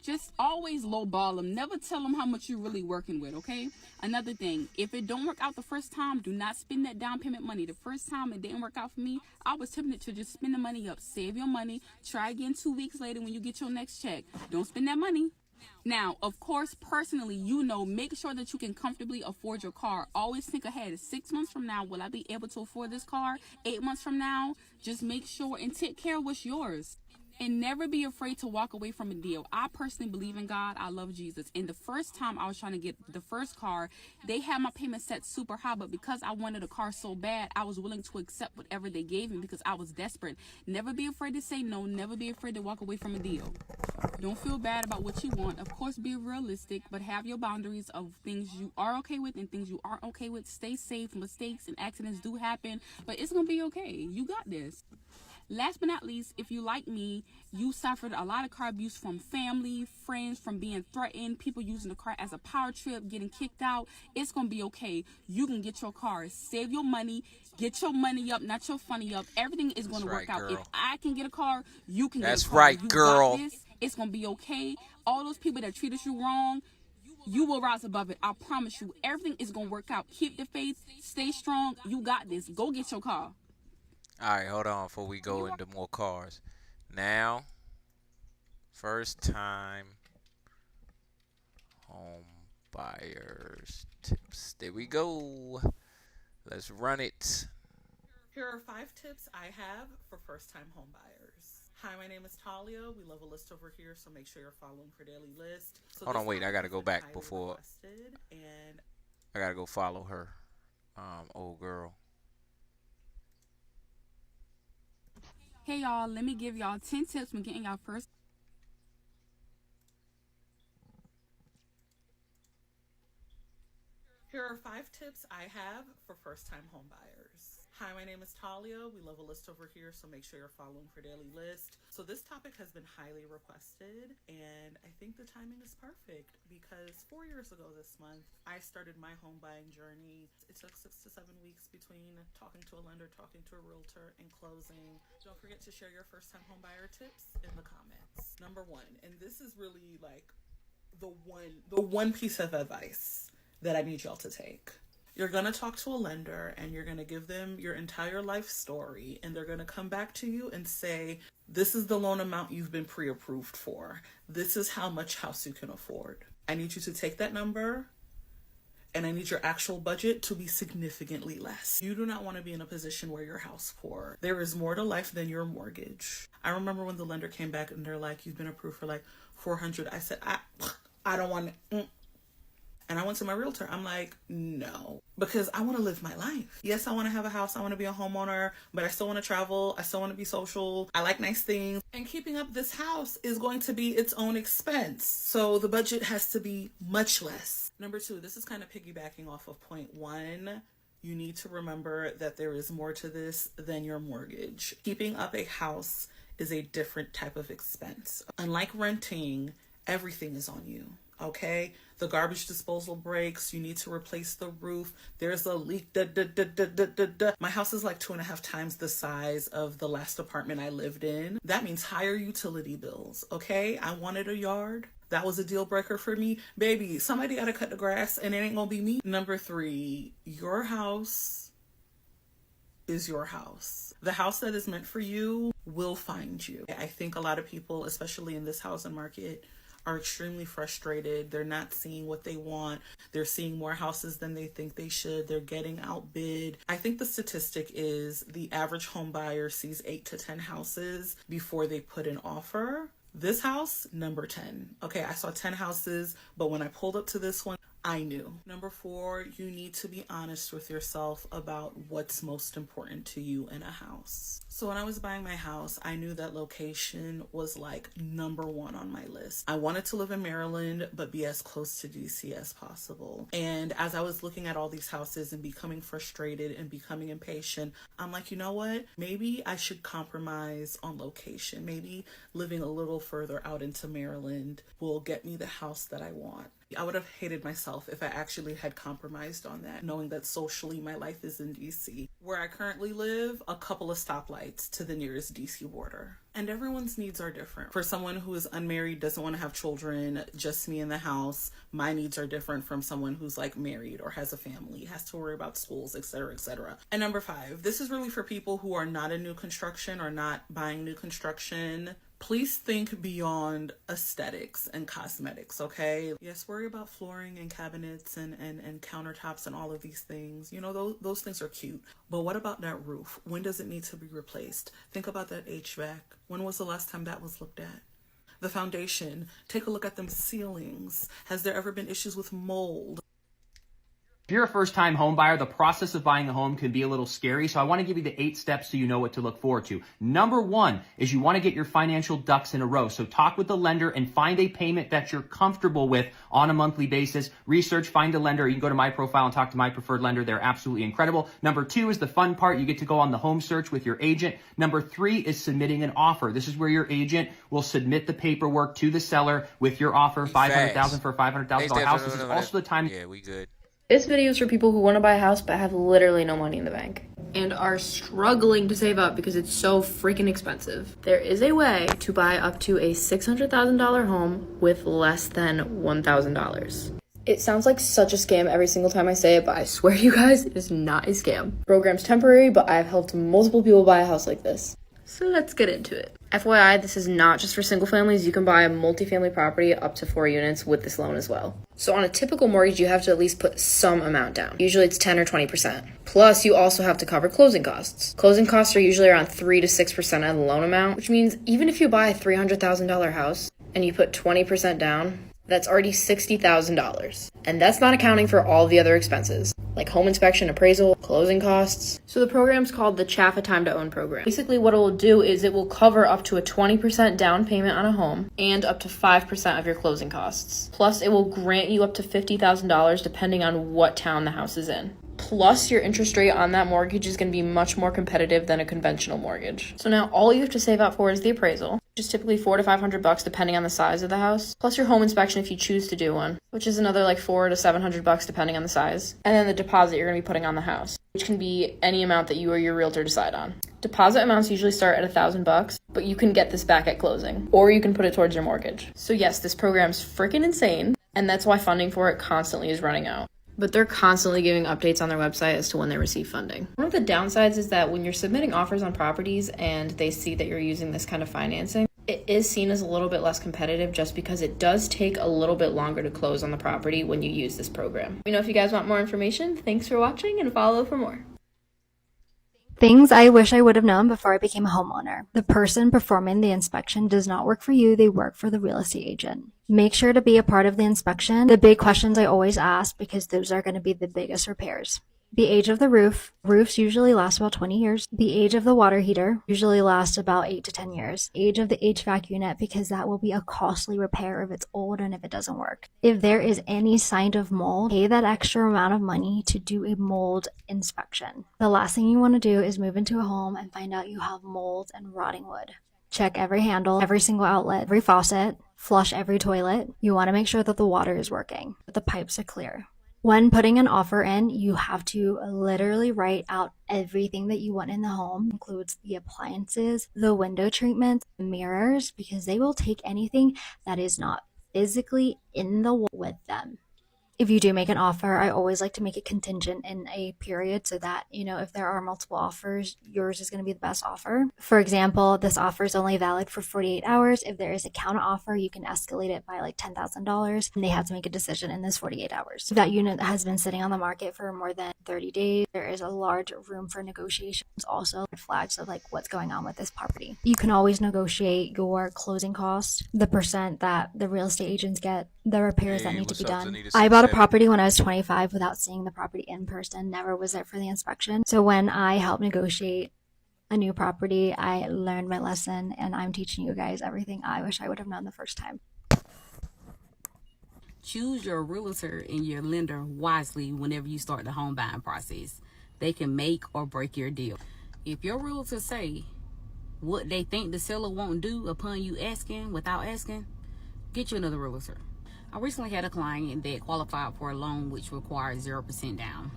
Just always lowball them. Never tell them how much you're really working with, okay? Another thing, if it don't work out the first time, do not spend that down payment money. The first time it didn't work out for me, I was tempted to just spend the money up. Save your money. Try again 2 weeks later when you get your next check. Don't spend that money. Now, of course, personally, make sure that you can comfortably afford your car. Always think ahead. 6 months from now, will I be able to afford this car? 8 months from now, just make sure and take care of what's yours. And never be afraid to walk away from a deal. I personally believe in God. I love Jesus. And the first time I was trying to get the first car, they had my payment set super high. But because I wanted a car so bad, I was willing to accept whatever they gave me because I was desperate. Never be afraid to say no. Never be afraid to walk away from a deal. Don't feel bad about what you want. Of course, be realistic, but have your boundaries of things you are okay with and things you aren't okay with. Stay safe. Mistakes and accidents do happen, but it's going to be okay. You got this. Last but not least, if you like me, you suffered a lot of car abuse from family, friends, from being threatened, people using the car as a power trip, getting kicked out. It's going to be okay. You can get your car. Save your money. Get your money up, not your funny up. Everything is going to work out. If I can get a car, you can get a car. That's right, girl. Got this. It's going to be okay. All those people that treated you wrong, you will rise above it. I promise you. Everything is going to work out. Keep the faith. Stay strong. You got this. Go get your car. All right, hold on before we go into more cars. Now, first time home buyers tips. There we go. Let's run it. Here are 5 tips I have for first-time home buyers. Hi, my name is Talia. We love a list over here, so make sure you're following her daily list. So hold on, wait. I got to go back before. And I got to go follow her, old girl. Hey y'all, let me give y'all 10 tips when getting y'all first. Here are 5 tips I have for first-time home buyers. Hi, my name is Talia. We love a list over here, so make sure you're following her daily list. So this topic has been highly requested, and I think the timing is perfect because 4 years ago this month, I started my home buying journey. It took 6 to 7 weeks between talking to a lender, talking to a realtor, and closing. Don't forget to share your first-time home buyer tips in the comments. Number 1, and this is really like the one piece of advice that I need y'all to take. You're going to talk to a lender and you're going to give them your entire life story, and they're going to come back to you and say, this is the loan amount you've been pre-approved for. This is how much house you can afford. I need you to take that number and I need your actual budget to be significantly less. You do not want to be in a position where you're house poor. There is more to life than your mortgage. I remember when the lender came back and they're like, you've been approved for like $400. I said, I don't want it. And I went to my realtor. I'm like, no, because I want to live my life. Yes, I want to have a house. I want to be a homeowner, but I still want to travel. I still want to be social. I like nice things. And keeping up this house is going to be its own expense. So the budget has to be much less. Number 2, this is kind of piggybacking off of point 1. You need to remember that there is more to this than your mortgage. Keeping up a house is a different type of expense. Unlike renting, everything is on you. Okay, the garbage disposal breaks. You need to replace the roof. There's a leak. My house is like 2.5 times the size of the last apartment I lived in. That means higher utility bills. Okay, I wanted a yard. That was a deal breaker for me. Baby, somebody got to cut the grass and it ain't gonna be me. Number 3, your house is your house. The house that is meant for you will find you. I think a lot of people, especially in this housing market, are extremely frustrated. They're not seeing what they want. They're seeing more houses than they think they should. They're getting outbid. I think the statistic is the average home buyer sees 8 to 10 houses before they put an offer. This house, number 10. Okay, I saw 10 houses, but when I pulled up to this one, I knew. Number 4, you need to be honest with yourself about what's most important to you in a house. So when I was buying my house, I knew that location was like number 1 on my list. I wanted to live in Maryland, but be as close to DC as possible. And as I was looking at all these houses and becoming frustrated and becoming impatient, I'm like, you know what? Maybe I should compromise on location. Maybe living a little further out into Maryland will get me the house that I want. I would have hated myself if I actually had compromised on that, knowing that socially my life is in DC. Where I currently live, a couple of stoplights to the nearest DC border. And everyone's needs are different. For someone who is unmarried, doesn't want to have children, just me in the house, my needs are different from someone who's like married or has a family, has to worry about schools, etc., etc. And number 5, this is really for people who are not in new construction or not buying new construction. Please think beyond aesthetics and cosmetics, okay? Yes, worry about flooring and cabinets and countertops and all of these things. You know, those things are cute. But what about that roof? When does it need to be replaced? Think about that HVAC. When was the last time that was looked at? The foundation. Take a look at them ceilings. Has there ever been issues with mold? If you're a first-time home buyer, the process of buying a home can be a little scary, so I want to give you the 8 steps so you know what to look forward to. Number 1 is you want to get your financial ducks in a row. So talk with the lender and find a payment that you're comfortable with on a monthly basis. Research, find a lender. You can go to my profile and talk to my preferred lender. They're absolutely incredible. Number 2 is the fun part. You get to go on the home search with your agent. Number 3 is submitting an offer. This is where your agent will submit the paperwork to the seller with your offer, $500,000 for a $500,000 house. This is also the time. Yeah, we good. This video is for people who want to buy a house but have literally no money in the bank and are struggling to save up because it's so freaking expensive. There is a way to buy up to a $600,000 home with less than $1,000. It sounds like such a scam every single time I say it, but I swear you guys, it is not a scam. The program's temporary, but I've helped multiple people buy a house like this. So let's get into it. FYI, this is not just for single families. You can buy a multifamily property up to 4 units with this loan as well. So on a typical mortgage, you have to at least put some amount down. Usually it's 10 or 20%. Plus, you also have to cover closing costs. Closing costs are usually around 3 to 6% of the loan amount, which means even if you buy a $300,000 house and you put 20% down, that's already $60,000. And that's not accounting for all the other expenses, like home inspection, appraisal, closing costs. So the program's called the Chaffa Time to Own program. Basically what it will do is it will cover up to a 20% down payment on a home and up to 5% of your closing costs. Plus, it will grant you up to $50,000 depending on what town the house is in. Plus, your interest rate on that mortgage is going to be much more competitive than a conventional mortgage. So now all you have to save up for is the appraisal, which is typically $400 to $500 depending on the size of the house, plus your home inspection if you choose to do one, which is another like $400 to $700 depending on the size, and then the deposit you're going to be putting on the house, which can be any amount that you or your realtor decide on. Deposit amounts usually start at $1,000, but you can get this back at closing, or you can put it towards your mortgage. So yes, this program's freaking insane, and that's why funding for it constantly is running out. But they're constantly giving updates on their website as to when they receive funding. One of the downsides is that when you're submitting offers on properties and they see that you're using this kind of financing, it is seen as a little bit less competitive just because it does take a little bit longer to close on the property when you use this program. Let me know if you guys want more information. Thanks for watching and follow for more. Things I wish I would have known before I became a homeowner. The person performing the inspection does not work for you, they work for the real estate agent. Make sure to be a part of the inspection. The big questions I always ask, because those are going to be the biggest repairs. The age of the roof. Roofs usually last about 20 years. The age of the water heater usually lasts about 8 to 10 years. Age of the HVAC unit, because that will be a costly repair if it's old and if it doesn't work. If there is any sign of mold, pay that extra amount of money to do a mold inspection. The last thing you want to do is move into a home and find out you have mold and rotting wood. Check every handle, every single outlet, every faucet, flush every toilet. You want to make sure that the water is working, that the pipes are clear. When putting an offer in, you have to literally write out everything that you want in the home. It includes the appliances, the window treatments, the mirrors, because they will take anything that is not physically in the wall with them. If you do make an offer, I always like to make it contingent in a period so that, if there are multiple offers, yours is going to be the best offer. For example, this offer is only valid for 48 hours. If there is a counter offer, you can escalate it by like $10,000 and they have to make a decision in this 48 hours. If that unit has been sitting on the market for more than 30 days, there is a large room for negotiations. Also, flags of like what's going on with this property. You can always negotiate your closing costs, the percent that the real estate agents get, the repairs that need to be done. I bought a property when I was 25 without seeing the property in person, never was there for the inspection. So when I helped negotiate a new property, I learned my lesson and I'm teaching you guys everything I wish I would have known the first time. Choose your realtor and your lender wisely whenever you start the home buying process. They can make or break your deal. If your realtor say what they think the seller won't do upon you asking without asking, get you another realtor. I recently had a client that qualified for a loan which required 0% down.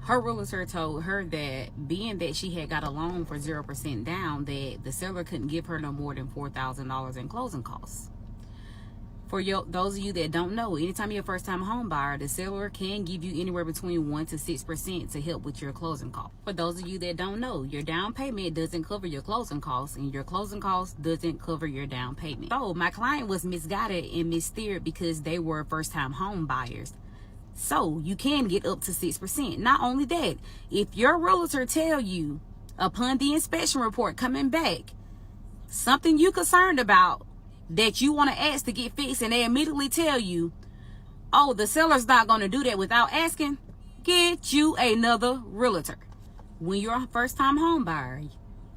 Her realtor told her that being that she had got a loan for 0% down, that the seller couldn't give her no more than $4,000 in closing costs. For those of you that don't know, anytime you're a first-time home buyer, the seller can give you anywhere between 1 to 6% to help with your closing costs. For those of you that don't know, your down payment doesn't cover your closing costs, and your closing costs doesn't cover your down payment. So my client was misguided and missteered because they were first-time home buyers. So you can get up to 6%. Not only that, if your realtor tell you upon the inspection report coming back something you concerned about that you want to ask to get fixed, and they immediately tell you, oh, the seller's not going to do that without asking, get you another realtor. When you're a first-time home buyer,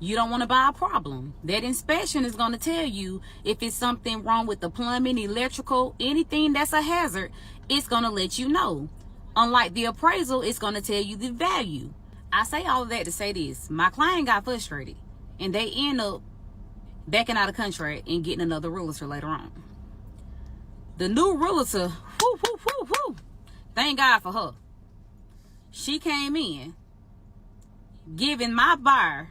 you don't want to buy a problem. That inspection is going to tell you if it's something wrong with the plumbing, electrical, anything that's a hazard, it's going to let you know. Unlike the appraisal, it's going to tell you the value. I say all of that to say this. My client got frustrated, and they end up backing out of contract and getting another realtor later on. The new realtor, thank God for her. She came in giving my buyer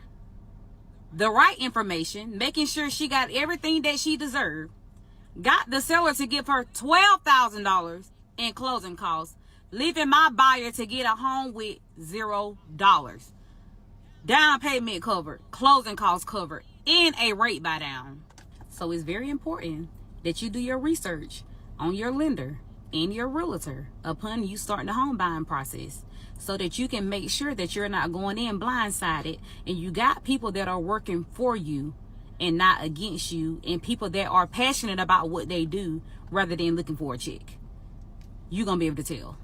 the right information, making sure she got everything that she deserved, got the seller to give her $12,000 in closing costs, leaving my buyer to get a home with $0. Down payment covered, closing costs covered, and a rate buy down. So it's very important that you do your research on your lender and your realtor upon you starting the home buying process, so that you can make sure that you're not going in blindsided, and you got people that are working for you and not against you, and people that are passionate about what they do rather than looking for a check. You're gonna be able to tell.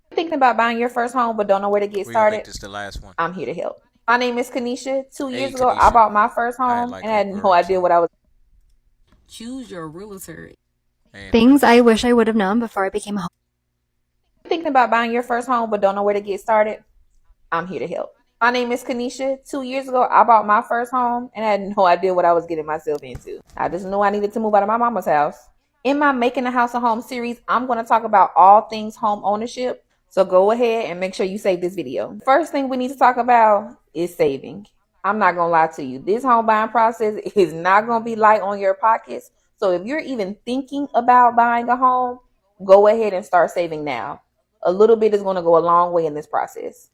Thinking about buying your first home but don't know where to get started? This the last one. I'm here to help. My name is Kanisha. 2 years ago, I bought my first home and I had no idea what I was. Choose your realtor. Things I wish I would have known before I became a home. Thinking about buying your first home but don't know where to get started? I'm here to help. My name is Kanisha. 2 years ago, I bought my first home and I had no idea what I was getting myself into. I just knew I needed to move out of my mama's house. In my Making a House a Home series, I'm going to talk about all things home ownership. So go ahead and make sure you save this video. First thing we need to talk about is saving. I'm not going to lie to you. This home buying process is not going to be light on your pockets. So if you're even thinking about buying a home, go ahead and start saving now. A little bit is going to go a long way in this process.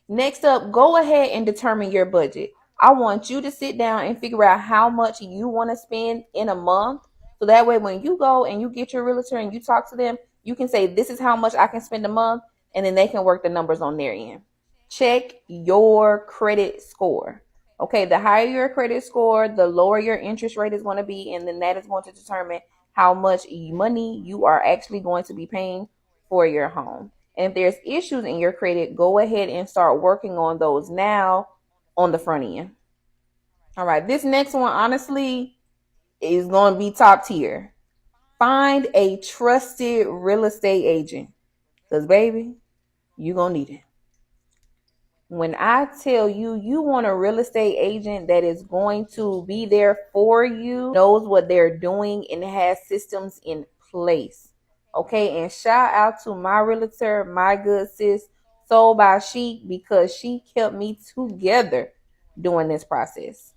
Next up, go ahead and determine your budget. I want you to sit down and figure out how much you want to spend in a month. So that way, when you go and you get your realtor and you talk to them, you can say, this is how much I can spend a month, and then they can work the numbers on their end. Check your credit score. Okay, the higher your credit score, the lower your interest rate is going to be, and then that is going to determine how much money you are actually going to be paying for your home. And if there's issues in your credit, go ahead and start working on those now on the front end. All right, this next one, honestly, is going to be top tier. Find a trusted real estate agent, because, baby, you're going to need it. When I tell you, you want a real estate agent that is going to be there for you, knows what they're doing, and has systems in place. Okay, and shout out to my realtor, my good sis, Sold by Chic, because she kept me together during this process.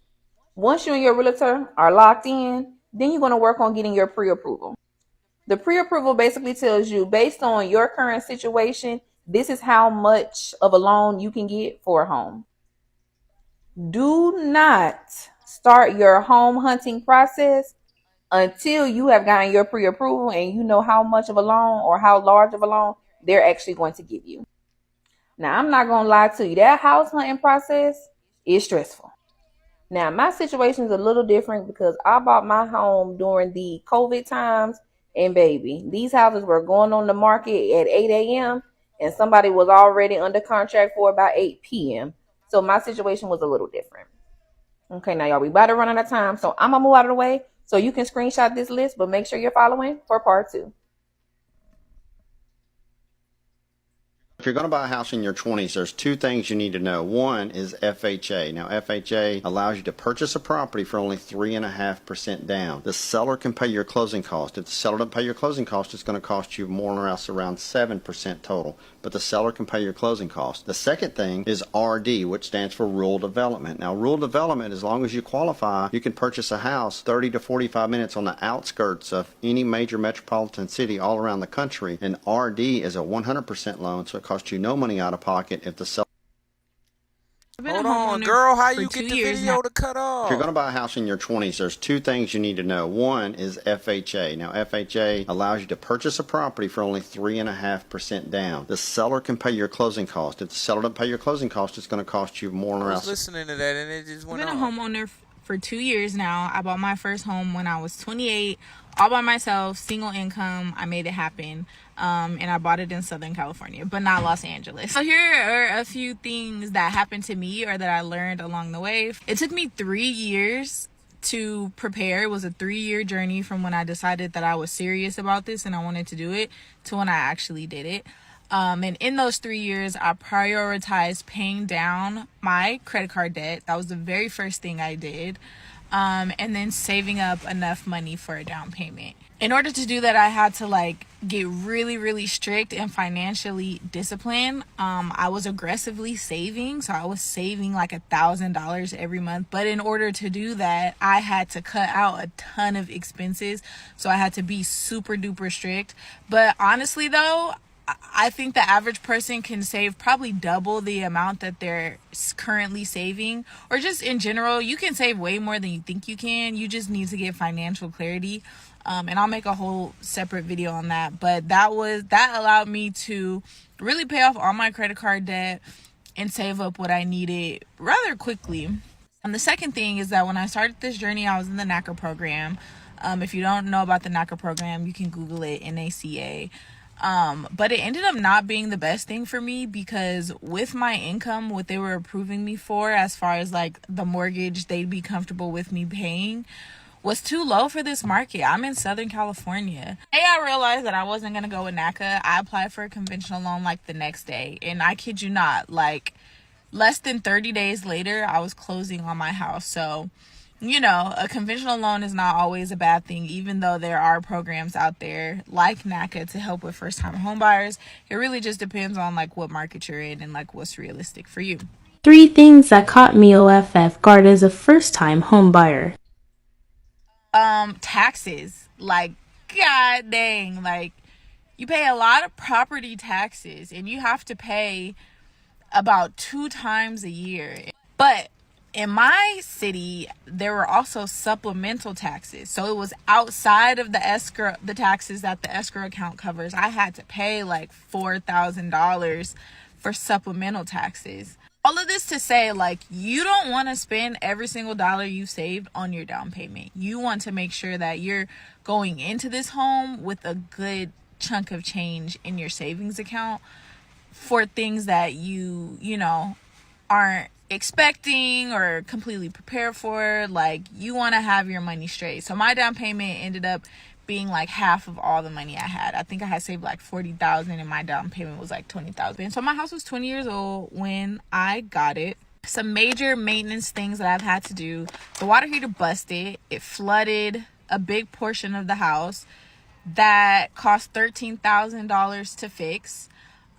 Once you and your realtor are locked in, then you're going to work on getting your pre-approval. The pre-approval basically tells you, based on your current situation, this is how much of a loan you can get for a home. Do not start your home hunting process until you have gotten your pre-approval and you know how much of a loan or how large of a loan they're actually going to give you. Now, I'm not going to lie to you. That house hunting process is stressful. Now, my situation is a little different because I bought my home during the COVID times, and baby, these houses were going on the market at 8 a.m. and somebody was already under contract for about 8 p.m. So my situation was a little different. Okay, now y'all, we about to run out of time, so I'm going to move out of the way so you can screenshot this list, but make sure you're following for part 2. If you're going to buy a house in your 20s, there's two things you need to know. One is FHA. Now, FHA allows you to purchase a property for only 3.5% down. The seller can pay your closing cost. If the seller doesn't pay your closing cost, it's going to cost you more or less around 7% total. But the seller can pay your closing cost. The second thing is RD, which stands for rural development. Now, rural development, as long as you qualify, you can purchase a house 30 to 45 minutes on the outskirts of any major metropolitan city all around the country. And RD is a 100% loan, so it costs you no money out of pocket if the seller. Hold on, girl. How you get the video to cut off? If you're going to buy a house in your 20s, there's two things you need to know. One is FHA. Now, FHA allows you to purchase a property for only 3.5% down. The seller can pay your closing cost. If the seller doesn't pay your closing cost, it's going to cost you more or less. I was listening to that, and it just went on. I've been a homeowner for 2 years now. I bought my first home when I was 28, all by myself, single income. I made it happen. And I bought it in Southern California, but not Los Angeles. So here are a few things that happened to me or that I learned along the way. It took me 3 years to prepare. It was a 3-year journey from when I decided that I was serious about this and I wanted to do it to when I actually did it. And in those 3 years, I prioritized paying down my credit card debt. That was the very first thing I did. And then saving up enough money for a down payment. In order to do that, I had to get really, really strict and financially disciplined. I was aggressively saving. So I was saving like $1,000 every month. But in order to do that, I had to cut out a ton of expenses. So I had to be super duper strict. But honestly though, I think the average person can save probably double the amount that they're currently saving, or just in general, you can save way more than you think you can. You just need to get financial clarity. And I'll make a whole separate video on that. But that allowed me to really pay off all my credit card debt and save up what I needed rather quickly. And the second thing is that when I started this journey, I was in the NACA program. If you don't know about the NACA program, you can Google it, NACA. But it ended up not being the best thing for me because with my income, what they were approving me for as far as the mortgage they'd be comfortable with me paying was too low for this market. I'm in Southern California. I realized that I wasn't going to go with NACA. I applied for a conventional loan the next day. And I kid you not, less than 30 days later, I was closing on my house. So, a conventional loan is not always a bad thing, even though there are programs out there like NACA to help with first-time home buyers. It really just depends on what market you're in and what's realistic for you. 3 things that caught me off guard as a first-time home buyer. Taxes. God dang, you pay a lot of property taxes and you have to pay about 2 times a year. But in my city, there were also supplemental taxes. So it was outside of the taxes that the escrow account covers. I had to pay $4,000 for supplemental taxes. All of this to say, you don't want to spend every single dollar you saved on your down payment. You want to make sure that you're going into this home with a good chunk of change in your savings account for things that you aren't expecting or completely prepared for. You want to have your money straight. So my down payment ended up being half of all the money I had. I think I had saved $40,000 and my down payment was $20,000. So my house was 20 years old when I got it. Some major maintenance things that I've had to do. The water heater busted. It flooded a big portion of the house. That cost $13,000 to fix.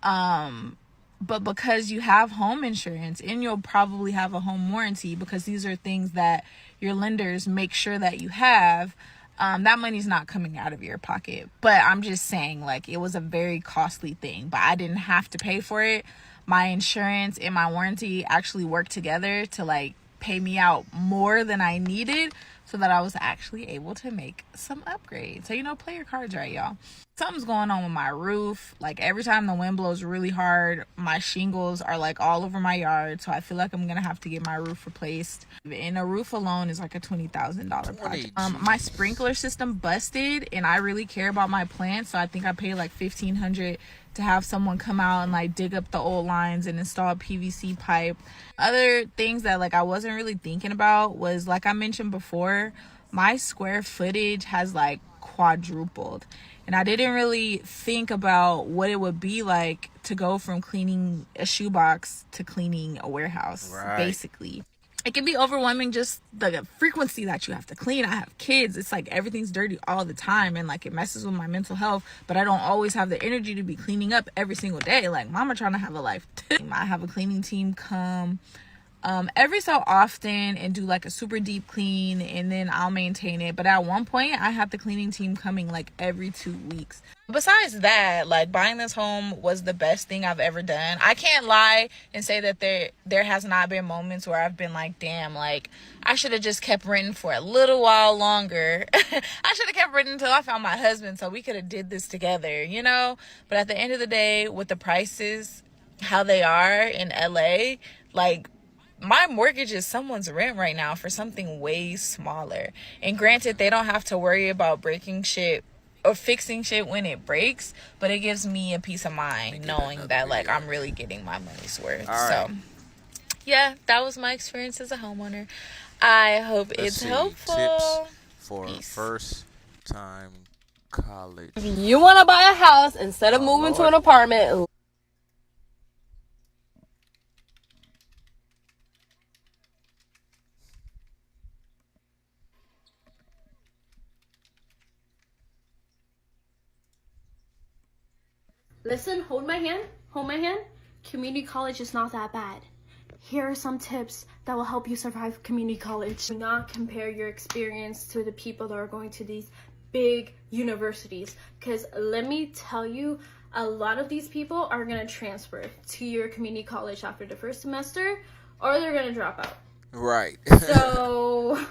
But because you have home insurance and you'll probably have a home warranty, because these are things that your lenders make sure that you have, that money's not coming out of your pocket. But I'm just saying, it was a very costly thing, but I didn't have to pay for it. My insurance and my warranty actually worked together to pay me out more than I needed so that I was actually able to make some upgrades. So, play your cards right, y'all. Something's going on with my roof. Every time the wind blows really hard, my shingles are all over my yard. So I feel like I'm going to have to get my roof replaced. And a roof alone is a $20,000 project. My sprinkler system busted and I really care about my plants. So I think I paid $1,500 to have someone come out and dig up the old lines and install a PVC pipe. Other things that I wasn't really thinking about was, I mentioned before, my square footage has quadrupled. And I didn't really think about what it would be like to go from cleaning a shoebox to cleaning a warehouse, basically. It can be overwhelming, just the frequency that you have to clean. I have kids. It's like everything's dirty all the time, and like it messes with my mental health, but I don't always have the energy to be cleaning up every single day. Like, mama trying to have a life too. I have a cleaning team come every so often and do like a super deep clean, and then I'll maintain it. But at one point I had the cleaning team coming like every 2 weeks. Besides that, like, buying this home was the best thing I've ever done. I can't lie and say that there has not been moments where I've been like, damn, like, I should have just kept renting for a little while longer. I should have kept renting until I found my husband so we could have did this together, you know? But at the end of the day, with the prices how they are in LA, like, my mortgage is someone's rent right now for something way smaller. And granted, they don't have to worry about breaking shit or fixing shit when it breaks, but it gives me a peace of mind knowing that, like, I'm really getting my money's worth. So yeah, that was my experience as a homeowner. I hope it's helpful. Tips for first time college. If you want to buy a house instead of moving to an apartment, listen, hold my hand. Community college is not that bad. Here are some tips that will help you survive community college. Do not compare your experience to the people that are going to these big universities, because let me tell you, a lot of these people are going to transfer to your community college after the first semester, or they're going to drop out. Right. So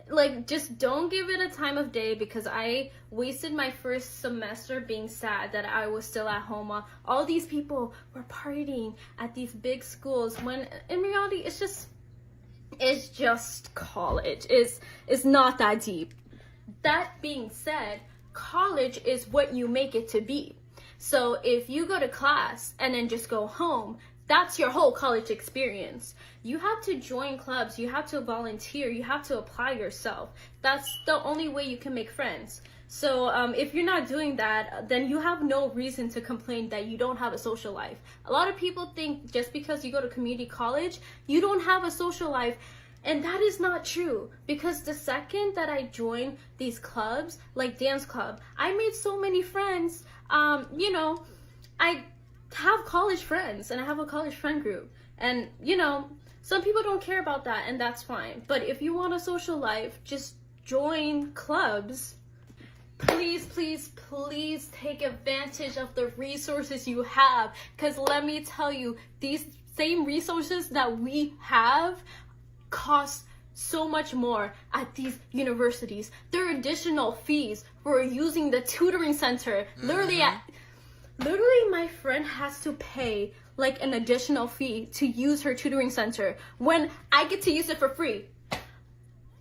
like, just don't give it a time of day, because I wasted my first semester being sad that I was still at home while all these people were partying at these big schools, when in reality it's just college. It's not that deep. That being said, college is what you make it to be. So if you go to class and then just go home, that's your whole college experience. You have to join clubs, you have to volunteer, you have to apply yourself. That's the only way you can make friends. So if you're not doing that, then you have no reason to complain that you don't have a social life. A lot of people think just because you go to community college, you don't have a social life. And that is not true, because the second that I joined these clubs, like dance club, I made so many friends. You know, I have college friends and I have a college friend group, and you know, some people don't care about that, and that's fine. But if you want a social life, just join clubs. Please take advantage of the resources you have, because let me tell you, these same resources that we have cost so much more at these universities. There are additional fees for using the tutoring center. Literally, my friend has to pay like an additional fee to use her tutoring center when I get to use it for free.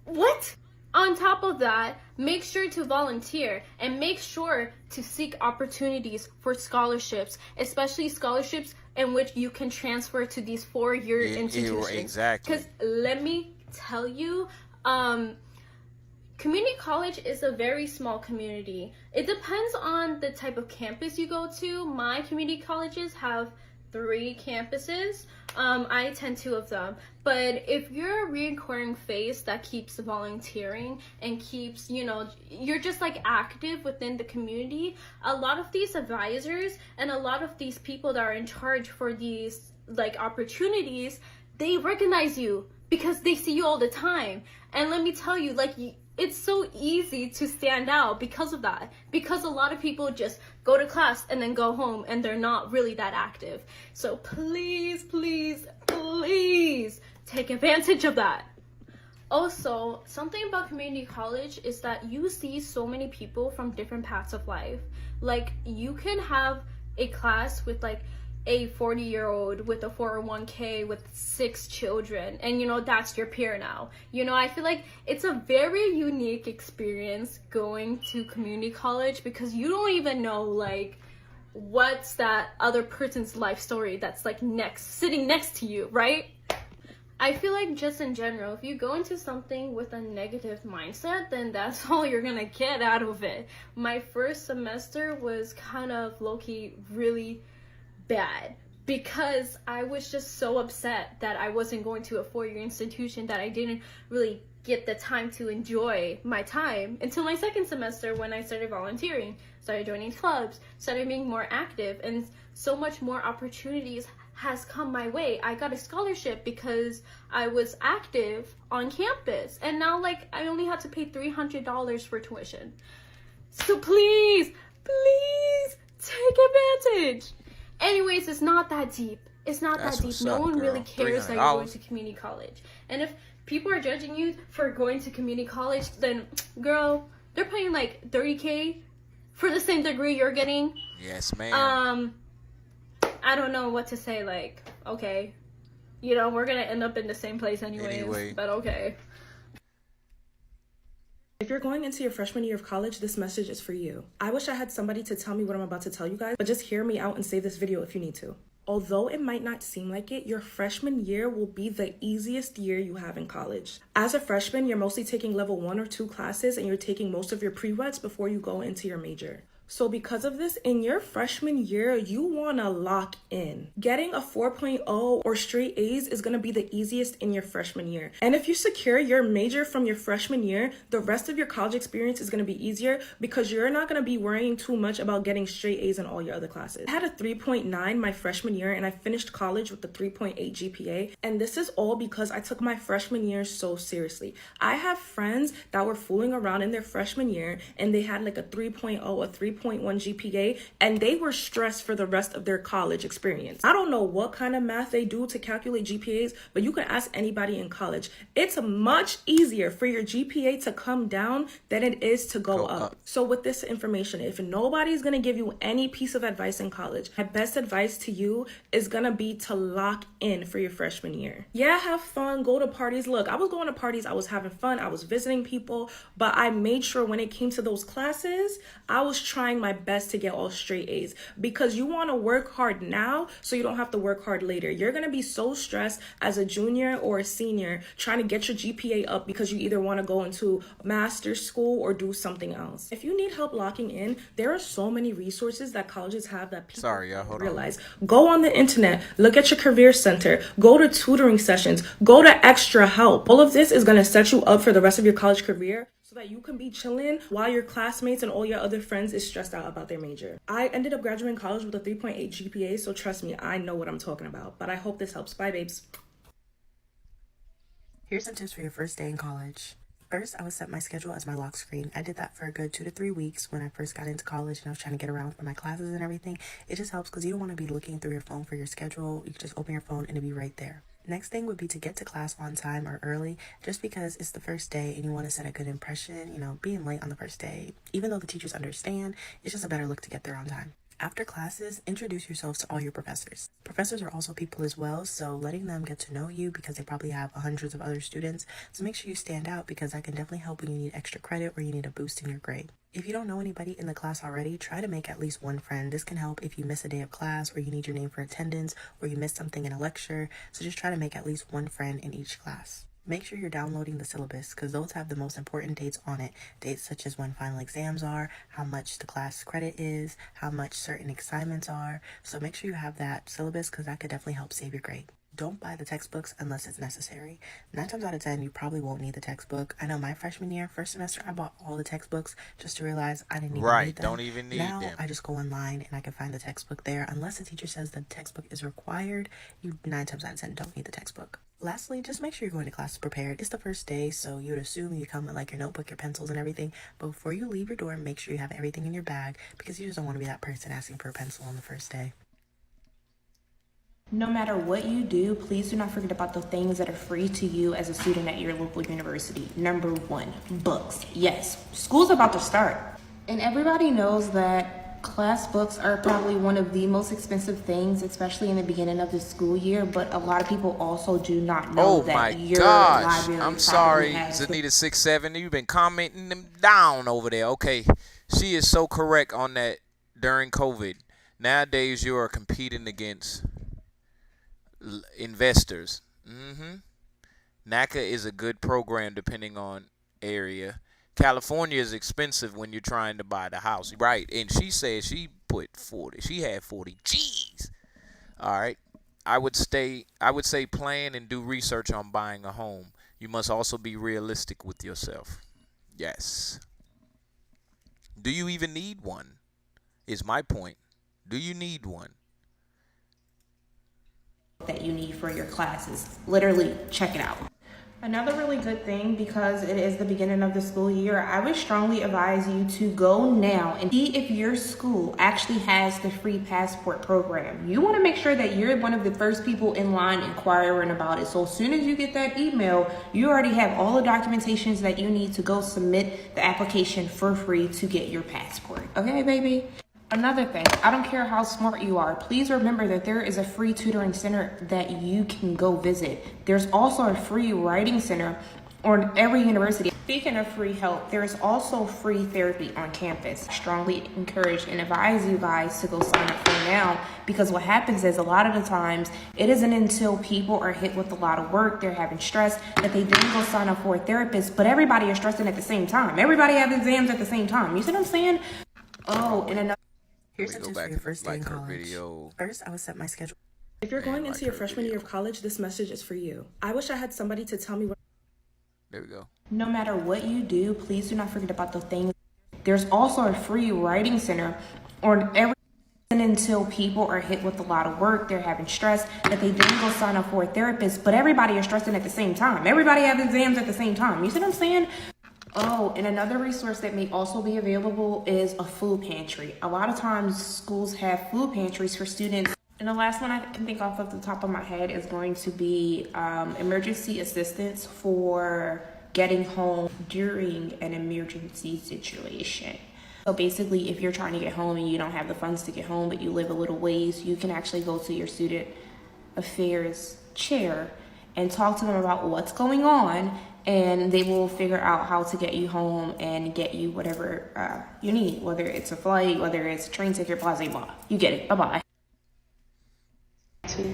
What? On top of that, make sure to volunteer and make sure to seek opportunities for scholarships, especially scholarships in which you can transfer to these 4-year institutions. Exactly. Because let me tell you, community college is a very small community. It depends on the type of campus you go to. My community colleges have 3 campuses. I attend 2 of them. But if you're a recurring face that keeps volunteering and keeps, you know, you're just like active within the community, a lot of these advisors and a lot of these people that are in charge for these like opportunities, they recognize you because they see you all the time. And let me tell you, like, it's so easy to stand out because of that, because a lot of people just go to class and then go home and they're not really that active. So please take advantage of that. Also, something about community college is that you see so many people from different paths of life. Like, you can have a class with like a 40-year-old with a 401k with 6 children, and you know, that's your peer now. You know, I feel like it's a very unique experience going to community college, because you don't even know like what's that other person's life story that's like sitting next to you, right? I feel like just in general, if you go into something with a negative mindset, then that's all you're gonna get out of it. My first semester was kind of low-key really bad because I was just so upset that I wasn't going to a four-year institution that I didn't really get the time to enjoy my time until my second semester when I started volunteering, started joining clubs, started being more active, and so much more opportunities has come my way. I got a scholarship because I was active on campus, and now like I only have to pay $300 for tuition. So please take advantage. Anyways, it's not that deep. It's not That's that deep. what's No up, one girl. really cares that you're going $300. to community college. And if people are judging you for going to community college, then girl, they're paying like $30K for the same degree you're getting. Yes, ma'am. I don't know what to say. Like, okay, you know, we're gonna end up in the same place anyways. But okay. If you're going into your freshman year of college, this message is for you. I wish I had somebody to tell me what I'm about to tell you guys, but just hear me out and save this video if you need to. Although it might not seem like it, your freshman year will be the easiest year you have in college. As a freshman, you're mostly taking level 1 or 2 classes and you're taking most of your prereqs before you go into your major. So because of this, in your freshman year, you want to lock in. Getting a 4.0 or straight A's is going to be the easiest in your freshman year. And if you secure your major from your freshman year, the rest of your college experience is going to be easier because you're not going to be worrying too much about getting straight A's in all your other classes. I had a 3.9 my freshman year and I finished college with a 3.8 GPA. And this is all because I took my freshman year so seriously. I have friends that were fooling around in their freshman year and they had like a 3.0, a 3.1 GPA, and they were stressed for the rest of their college experience. I don't know what kind of math they do to calculate GPAs, but you can ask anybody in college. It's much easier for your GPA to come down than it is to go up. So with this information, if nobody's gonna give you any piece of advice in college, my best advice to you is gonna be to lock in for your freshman year. Yeah, have fun, go to parties. Look, I was going to parties, I was having fun, I was visiting people, but I made sure when it came to those classes, I was trying my best to get all straight A's because you want to work hard now so you don't have to work hard later. You're going to be so stressed as a junior or a senior trying to get your GPA up because you either want to go into master's school or do something else. If you need help locking in, there are so many resources that colleges have that people don't realize. Go on the internet, look at your career center, go to tutoring sessions, go to extra help. All of this is going to set you up for the rest of your college career so that you can be chilling while your classmates and all your other friends is stressed out about their major. I ended up graduating college with a 3.8 GPA, so trust me, I know what I'm talking about. But I hope this helps. Bye, babes. Here's some tips for your first day in college. First, I would set my schedule as my lock screen. I did that for a good 2 to 3 weeks when I first got into college and I was trying to get around for my classes and everything. It just helps because you don't want to be looking through your phone for your schedule. You can just open your phone and it'll be right there. Next thing would be to get to class on time or early, just because it's the first day and you want to set a good impression. You know, being late on the first day, even though the teachers understand, it's just a better look to get there on time. After classes, introduce yourselves to all your professors. Professors are also people as well, so letting them get to know you because they probably have hundreds of other students. So make sure you stand out because that can definitely help when you need extra credit or you need a boost in your grade. If you don't know anybody in the class already, try to make at least one friend. This can help if you miss a day of class or you need your name for attendance or you missed something in a lecture. So just try to make at least one friend in each class. Make sure you're downloading the syllabus because those have the most important dates on it. Dates such as when final exams are, how much the class credit is, how much certain assignments are. So make sure you have that syllabus because that could definitely help save your grade. Don't buy the textbooks unless it's necessary. 9 times out of 10, you probably won't need the textbook. I know my freshman year, first semester, I bought all the textbooks just to realize I didn't even need them. Don't even need now, them. I just go online and I can find the textbook there. Unless the teacher says the textbook is required, you 9 times out of 10 don't need the textbook. Lastly, just make sure you're going to class prepared. It's the first day, so you would assume you come with like your notebook, your pencils and everything. But before you leave your dorm, make sure you have everything in your bag because you just don't want to be that person asking for a pencil on the first day. No matter what you do, please do not forget about the things that are free to you as a student at your local university. Number 1, books. Yes, school's about to start. And everybody knows that class books are probably one of the most expensive things, especially in the beginning of the school year, but a lot of people also do not know that your library I'm sorry, has Zanita67, you've been commenting them down over there. Okay, she is so correct on that during COVID. Nowadays, you are competing against investors. NACA is a good program depending on area. California is expensive when you're trying to buy the house. Right. And she said she put 40. She had 40 G's. All right. I would say plan and do research on buying a home. You must also be realistic with yourself. Yes. Do you even need one? Is my point. Do you need one? That you need for your classes. Literally, check it out. Another really good thing, because it is the beginning of the school year, I would strongly advise you to go now and see if your school actually has the free passport program. You want to make sure that you're one of the first people in line inquiring about it. So as soon as you get that email, you already have all the documentations that you need to go submit the application for free to get your passport. Okay, baby? Another thing, I don't care how smart you are, please remember that there is a free tutoring center that you can go visit. There's also a free writing center on every university. Speaking of free help, there is also free therapy on campus. I strongly encourage and advise you guys to go sign up for now, because what happens is a lot of the times it isn't until people are hit with a lot of work, they're having stress, that they then go sign up for a therapist, but everybody is stressing at the same time. Everybody has exams at the same time. You see what I'm saying? Oh, and another... Here's a tip for your first day in college. First, I would set my schedule. If you're going into your freshman year of college, this message is for you. I wish I had somebody to tell me what... There we go. No matter what you do, please do not forget about the things. There's also a free writing center on every... until people are hit with a lot of work, they're having stress, that they then go sign up for a therapist, but everybody is stressing at the same time. Everybody has exams at the same time. You see what I'm saying? Oh, and another resource that may also be available is a food pantry. A lot of times schools have food pantries for students. And the last one I can think off the top of my head is going to be emergency assistance for getting home during an emergency situation. So basically, if you're trying to get home and you don't have the funds to get home, but you live a little ways, you can actually go to your student affairs chair and talk to them about what's going on, and they will figure out how to get you home and get you whatever you need, whether it's a flight, whether it's a train ticket, blah, blah, blah. You get it. Bye-bye.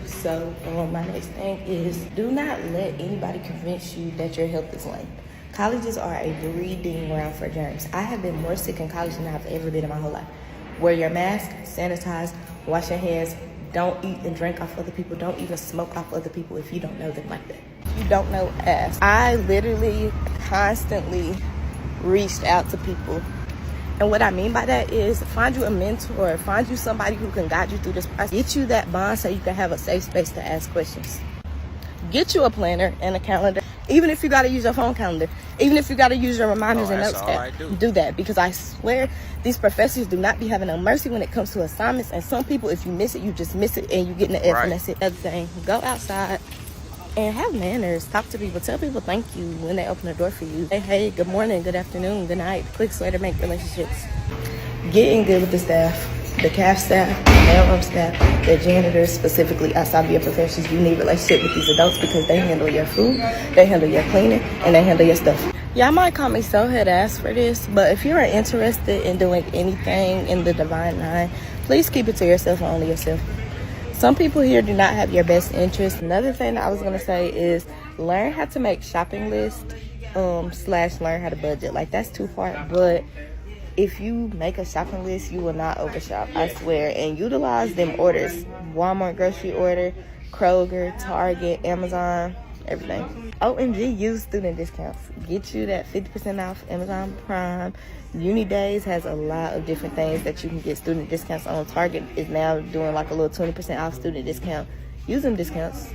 So my next thing is, do not let anybody convince you that your health is lame. Colleges are a breeding ground for germs. I have been more sick in college than I've ever been in my whole life. Wear your mask, sanitize, wash your hands, don't eat and drink off other people, don't even smoke off other people if you don't know them like that. If you don't know, ask. I literally constantly reached out to people. And what I mean by that is, find you a mentor, find you somebody who can guide you through this process. Get you that bond so you can have a safe space to ask questions. Get you a planner and a calendar, even if you got to use your phone calendar, even if you got to use your reminders and notes app. Do that, because I swear these professors do not be having no mercy when it comes to assignments. And some people, if you miss it, you just miss it and you get an F, and that's it. Another thing, go outside and have manners. Talk to people. Tell people thank you when they open the door for you. Say, hey, good morning, good afternoon, good night. Quick way to make relationships. Getting good with the staff. The CAF staff, the mailroom staff, the janitors, specifically outside of your professions. You need a relationship with these adults because they handle your food, they handle your cleaning, and they handle your stuff. Y'all might call me so head ass for this, but if you're interested in doing anything in the Divine Nine, please keep it to yourself and only yourself. Some people here do not have your best interest. Another thing that I was going to say is learn how to make shopping lists / learn how to budget. Like, that's too far, but if you make a shopping list, you will not overshop, I swear. And utilize them orders. Walmart grocery order, Kroger, Target, Amazon, everything. OMG, use student discounts. Get you that 50% off Amazon Prime. Uni Days has a lot of different things that you can get student discounts on. Target is now doing like a little 20% off student discount. Use them discounts.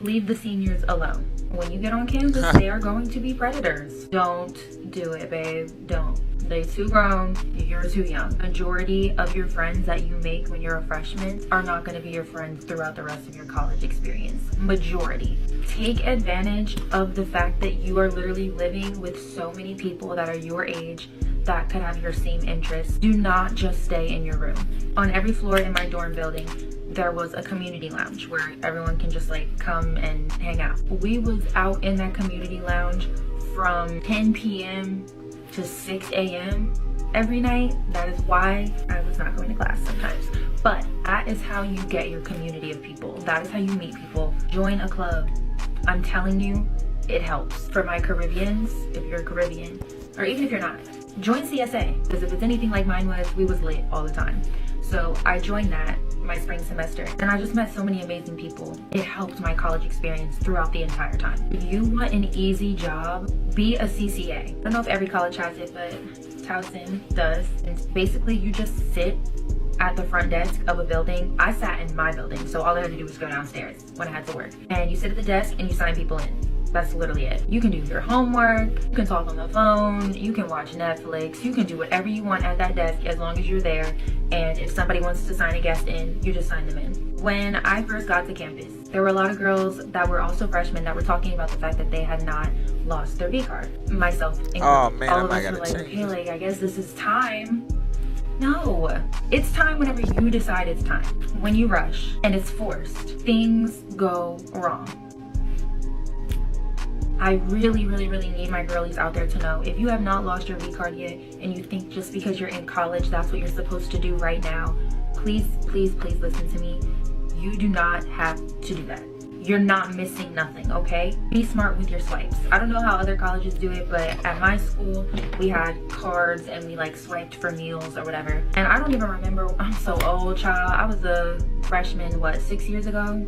Leave the seniors alone. When you get on campus, they are going to be predators. Don't do it, babe. Don't. They're too grown. You're too young. Majority of your friends that you make when you're a freshman are not going to be your friends throughout the rest of your college experience. Majority. Take advantage of the fact that you are literally living with so many people that are your age that could have your same interests. Do not just stay in your room. On every floor in my dorm building, there was a community lounge where everyone can just like come and hang out. We was out in that community lounge from 10 p.m. to 6 a.m. every night. That is why I was not going to class sometimes. But that is how you get your community of people. That is how you meet people. Join a club. I'm telling you, it helps. For my Caribbeans, if you're a Caribbean, or even if you're not, join CSA, because if it's anything like mine was, we was lit all the time. So I joined that my spring semester, and I just met so many amazing people. It helped my college experience throughout the entire time. If you want an easy job, be a CCA. I don't know if every college has it, but Towson does. And basically, you just sit at the front desk of a building. I sat in my building, so all I had to do was go downstairs when I had to work. And you sit at the desk and you sign people in. That's literally it. You can do your homework, you can talk on the phone, you can watch Netflix, you can do whatever you want at that desk as long as you're there. And if somebody wants to sign a guest in, you just sign them in. When I first got to campus, there were a lot of girls that were also freshmen that were talking about the fact that they had not lost their V card. Myself included. Oh man, all of I us were gotta like, change. okay, like I guess this is time. No, it's time whenever you decide it's time. When you rush and it's forced, things go wrong. I really, really, really need my girlies out there to know, if you have not lost your V card yet and you think just because you're in college that's what you're supposed to do right now, please, please, please listen to me. You do not have to do that. You're not missing nothing, okay? Be smart with your swipes. I don't know how other colleges do it, but at my school, we had cards and we like swiped for meals or whatever. And I don't even remember, I'm so old, child. I was a freshman, what, 6 years ago?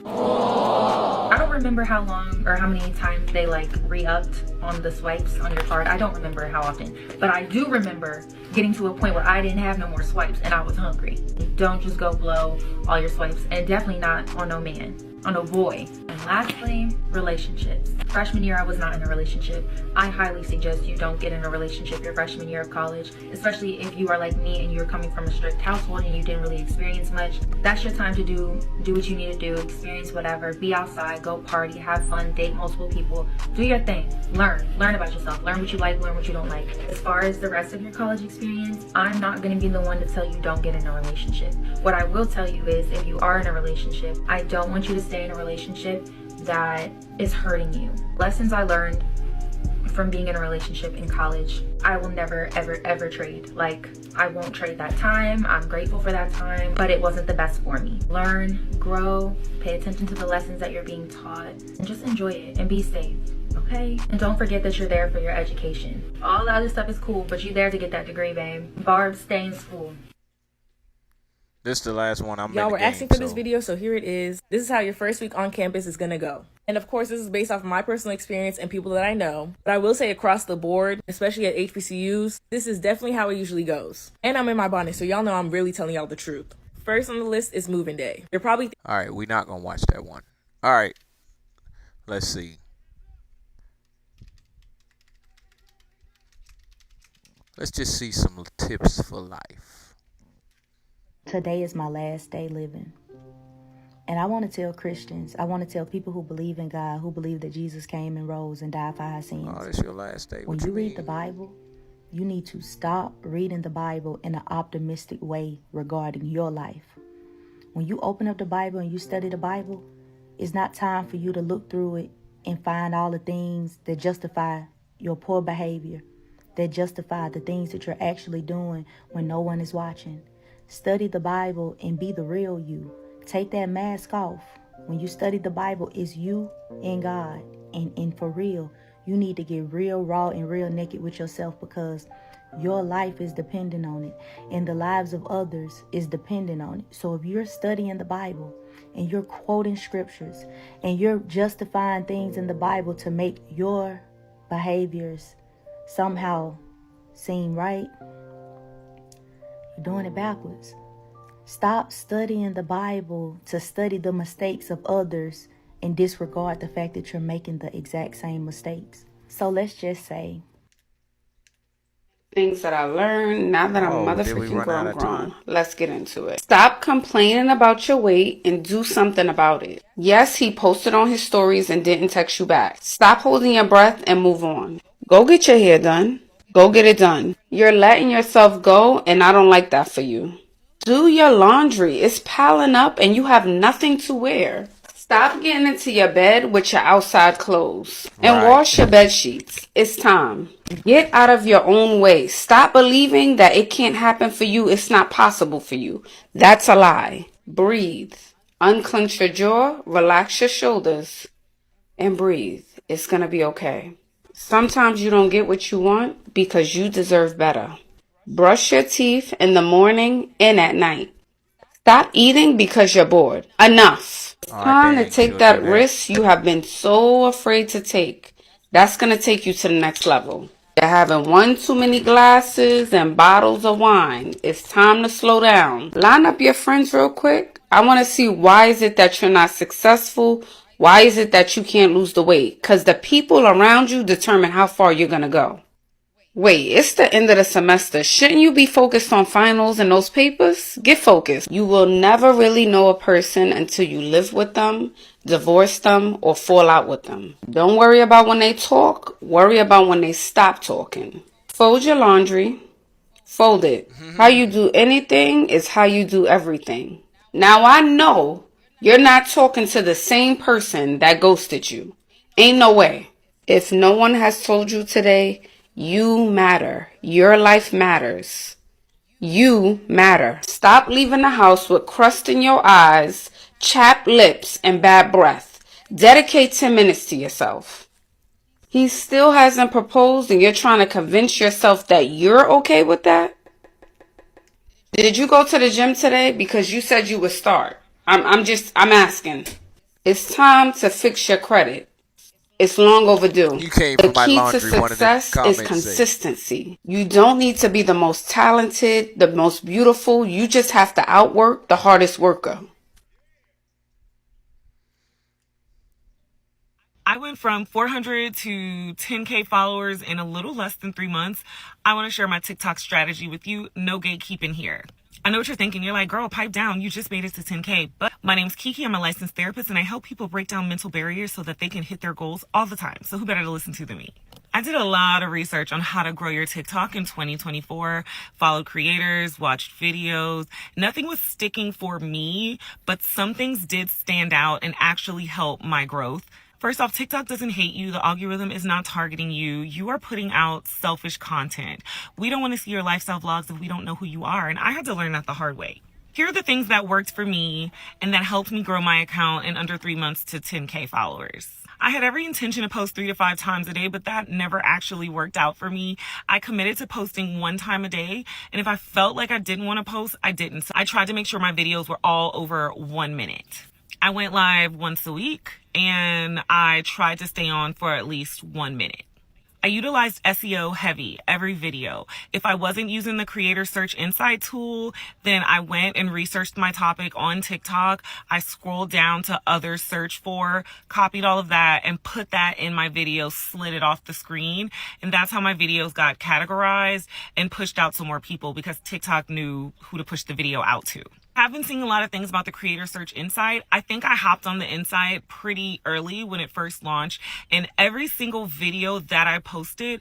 I don't remember how long or how many times they like re-upped on the swipes on your card. I don't remember how often, but I do remember getting to a point where I didn't have no more swipes and I was hungry. Don't just go blow all your swipes, and definitely not on no man, on a boy. And lastly, relationships. Freshman year, I was not in a relationship. I highly suggest you don't get in a relationship your freshman year of college, especially if you are like me and you're coming from a strict household and you didn't really experience much. That's your time to do what you need to do, experience whatever, be outside, go party, have fun, date multiple people, do your thing, learn about yourself, learn what you like, learn what you don't like. As far as the rest of your college experience, I'm not going to be the one to tell you don't get in a relationship. What I will tell you is, if you are in a relationship, I don't want you to stay in a relationship that is hurting you. Lessons I learned from being in a relationship in college, I will never, ever, ever trade. Like, I won't trade that time. I'm grateful for that time, but it wasn't the best for me. Learn, grow, pay attention to the lessons that you're being taught, and just enjoy it and be safe, okay? And don't forget that you're there for your education. All the other stuff is cool, but you're there to get that degree, babe. Barb, stay in school. This is the last one. I'm Y'all in the were game, asking for this so- video, so here it is. This is how your first week on campus is gonna go. And of course, this is based off of my personal experience and people that I know. But I will say across the board, especially at HBCUs, this is definitely how it usually goes. And I'm in my bonnet, so y'all know I'm really telling y'all the truth. First on the list is moving day. You're probably All right, we're not gonna watch that one. All right, let's see. Let's just see some tips for life. Today is my last day living. And I want to tell Christians, I want to tell people who believe in God, who believe that Jesus came and rose and died for our sins. Oh, it's your last day. When What you you read mean? the Bible, you need to stop reading the Bible in an optimistic way regarding your life. When you open up the Bible and you study the Bible, it's not time for you to look through it and find all the things that justify your poor behavior, that justify the things that you're actually doing when no one is watching. Study the Bible and be the real you. Take that mask off. When you study the Bible, it's you and God. And for real, you need to get real raw and real naked with yourself, because your life is dependent on it. And the lives of others is dependent on it. So if you're studying the Bible and you're quoting scriptures and you're justifying things in the Bible to make your behaviors somehow seem right, you're doing it backwards. Stop studying the Bible to study the mistakes of others and disregard the fact that you're making the exact same mistakes. So let's just say, things that I learned now that I'm did we motherfucking run out grown. of time? Let's get into it. Stop complaining about your weight and do something about it. Yes, he posted on his stories and didn't text you back. Stop holding your breath and move on. Go get your hair done. Go get it done. You're letting yourself go, and I don't like that for you. Do your laundry. It's piling up and you have nothing to wear. Stop getting into your bed with your outside clothes and Right. wash your bed sheets. It's time. Get out of your own way. Stop believing that it can't happen for you. It's not possible for you. That's a lie. Breathe. Unclench your jaw, relax your shoulders, and breathe. It's gonna be okay. Sometimes you don't get what you want because you deserve better. Brush your teeth in the morning and at night. Stop eating because you're bored. Enough. It's time to take that risk you have been so afraid to take. That's gonna take you to the next level. You're having one too many glasses and bottles of wine. It's time to slow down. Line up your friends real quick. I want to see why is it that you're not successful? Why is it that you can't lose the weight? Because the people around you determine how far you're going to go. Wait, it's the end of the semester. Shouldn't you be focused on finals and those papers? Get focused. You will never really know a person until you live with them, divorce them, or fall out with them. Don't worry about when they talk. Worry about when they stop talking. Fold your laundry. Fold it. How you do anything is how you do everything. Now I know you're not talking to the same person that ghosted you. Ain't no way. If no one has told you today, you matter. Your life matters. You matter. Stop leaving the house with crust in your eyes, chapped lips, and bad breath. Dedicate 10 minutes to yourself. He still hasn't proposed and you're trying to convince yourself that you're okay with that? Did you go to the gym today? Because you said you would start. I'm asking. It's time to fix your credit. It's long overdue. You came The from my key to laundry. One of the success is comments say. consistency. You don't need to be the most talented, the most beautiful. You just have to outwork the hardest worker. I went from 400 to 10K followers in a little less than 3 months. I want to share my TikTok strategy with you. No gatekeeping here. I know what you're thinking. You're like, girl, pipe down. You just made it to 10K. But my name's Kiki. I'm a licensed therapist, and I help people break down mental barriers so that they can hit their goals all the time. So who better to listen to than me? I did a lot of research on how to grow your TikTok in 2024, followed creators, watched videos. Nothing was sticking for me, but some things did stand out and actually help my growth. First off, TikTok doesn't hate you. The algorithm is not targeting you. You are putting out selfish content. We don't want to see your lifestyle vlogs if we don't know who you are. And I had to learn that the hard way. Here are the things that worked for me and that helped me grow my account in under 3 months to 10K followers. I had every intention to post 3 to 5 times a day, but that never actually worked out for me. I committed to posting 1 time a day, and if I felt like I didn't want to post, I didn't. So I tried to make sure my videos were all over 1 minute. I went live once a week, and I tried to stay on for at least 1 minute. I utilized SEO heavy every video. If I wasn't using the Creator Search Insight tool, then I went and researched my topic on TikTok. I scrolled down to others search for, copied all of that, and put that in my video, slid it off the screen. And that's how my videos got categorized and pushed out to more people because TikTok knew who to push the video out to. I've been seeing a lot of things about the Creator Search Insight. I think I hopped on the Insight pretty early when it first launched, and every single video that I posted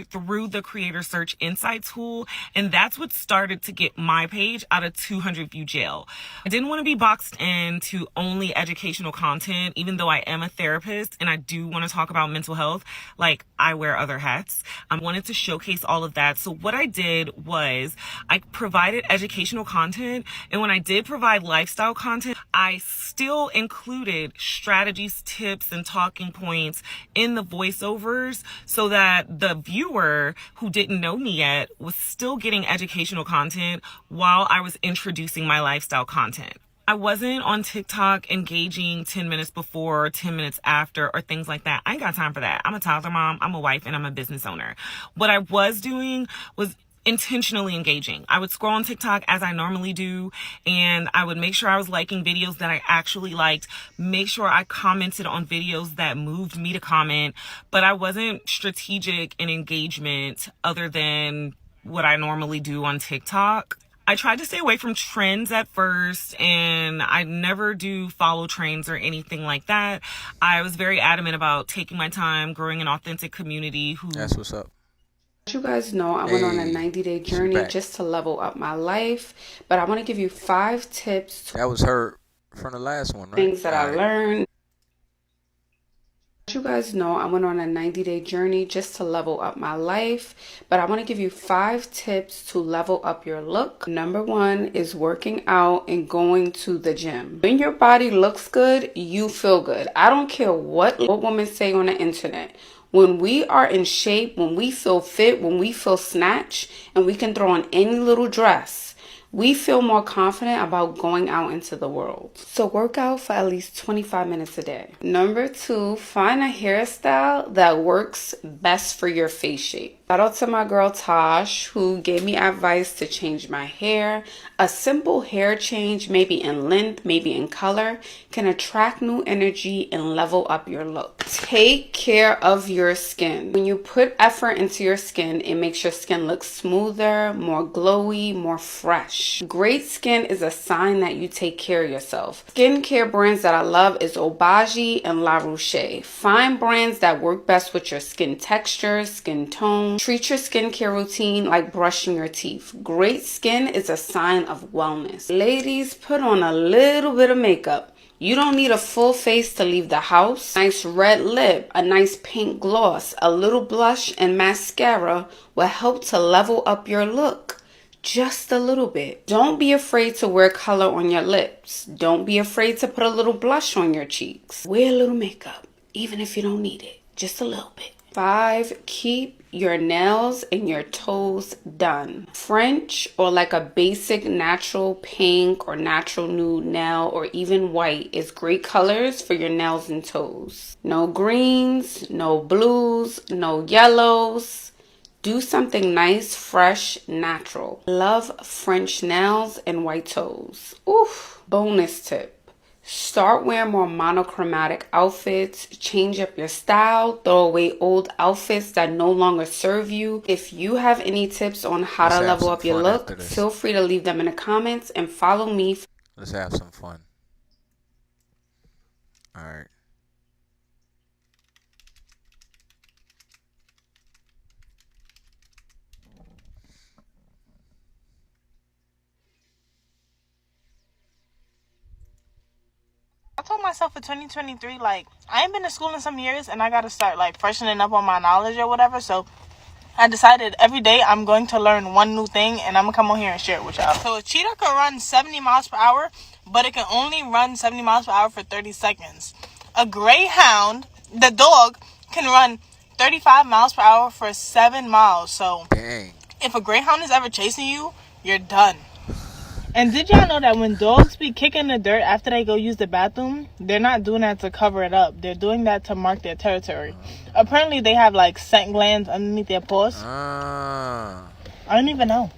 through the Creator Search Insight tool, and that's what started to get my page out of 200 view jail. I didn't want to be boxed into only educational content, even though I am a therapist and I do want to talk about mental health, like I wear other hats. I wanted to showcase all of that. So what I did was I provided educational content. And when I did provide lifestyle content, I still included strategies, tips, and talking points in the voiceovers so that the viewer who didn't know me yet was still getting educational content while I was introducing my lifestyle content. I wasn't on TikTok engaging 10 minutes before or 10 minutes after or things like that. I ain't got time for that. I'm a toddler mom, I'm a wife, and I'm a business owner. What I was doing was intentionally engaging. I would scroll on TikTok as I normally do, and I would make sure I was liking videos that I actually liked, make sure I commented on videos that moved me to comment, but I wasn't strategic in engagement other than what I normally do on TikTok. I tried to stay away from trends at first, and I never do follow trends or anything like that. I was very adamant about taking my time, growing an authentic community who... That's what's up. As you guys know, I went on a 90-day journey just to level up my life, but I want to give you 5 tips. That was her from the last one, right? Things that I learned. You guys know I went on a 90-day journey just to level up my life, but I want to give you 5 tips to level up your look. Number 1 is working out and going to the gym. When your body looks good, you feel good. I don't care what women say on the internet. When we are in shape, when we feel fit, when we feel snatched, and we can throw on any little dress, we feel more confident about going out into the world. So work out for at least 25 minutes a day. Number 2, find a hairstyle that works best for your face shape. Shout out to my girl Tosh, who gave me advice to change my hair. A simple hair change, maybe in length, maybe in color, can attract new energy and level up your look. Take care of your skin. When you put effort into your skin, it makes your skin look smoother, more glowy, more fresh. Great skin is a sign that you take care of yourself. Skincare brands that I love is Obagi and La Roche. Find brands that work best with your skin texture, skin tone. Treat your skincare routine like brushing your teeth. Great skin is a sign of wellness. Ladies, put on a little bit of makeup. You don't need a full face to leave the house. Nice red lip, a nice pink gloss, a little blush and mascara will help to level up your look. Just a little bit. Don't be afraid to wear color on your lips. Don't be afraid to put a little blush on your cheeks. Wear a little makeup, even if you don't need it. Just a little bit. 5, keep your nails and your toes done. French or like a basic natural pink or natural nude nail or even white is great colors for your nails and toes. No greens, no blues, no yellows. Do something nice, fresh, natural. Love French nails and white toes. Oof. Bonus tip. Start wearing more monochromatic outfits, change up your style, throw away old outfits that no longer serve you. If you have any tips on how to level up your look, feel free to leave them in the comments and follow me. Let's have some fun. All right. I told myself for 2023, like, I ain't been to school in some years and I gotta start, like, freshening up on my knowledge or whatever. So I decided every day I'm going to learn one new thing and I'm gonna come on here and share it with y'all. So a cheetah can run 70 miles per hour, but it can only run 70 miles per hour for 30 seconds. A greyhound, the dog, can run 35 miles per hour for 7 miles. So dang. If a greyhound is ever chasing you, you're done. And did y'all know that when dogs be kicking the dirt after they go use the bathroom, they're not doing that to cover it up. They're doing that to mark their territory. Apparently, they have, like, scent glands underneath their paws. I don't even know.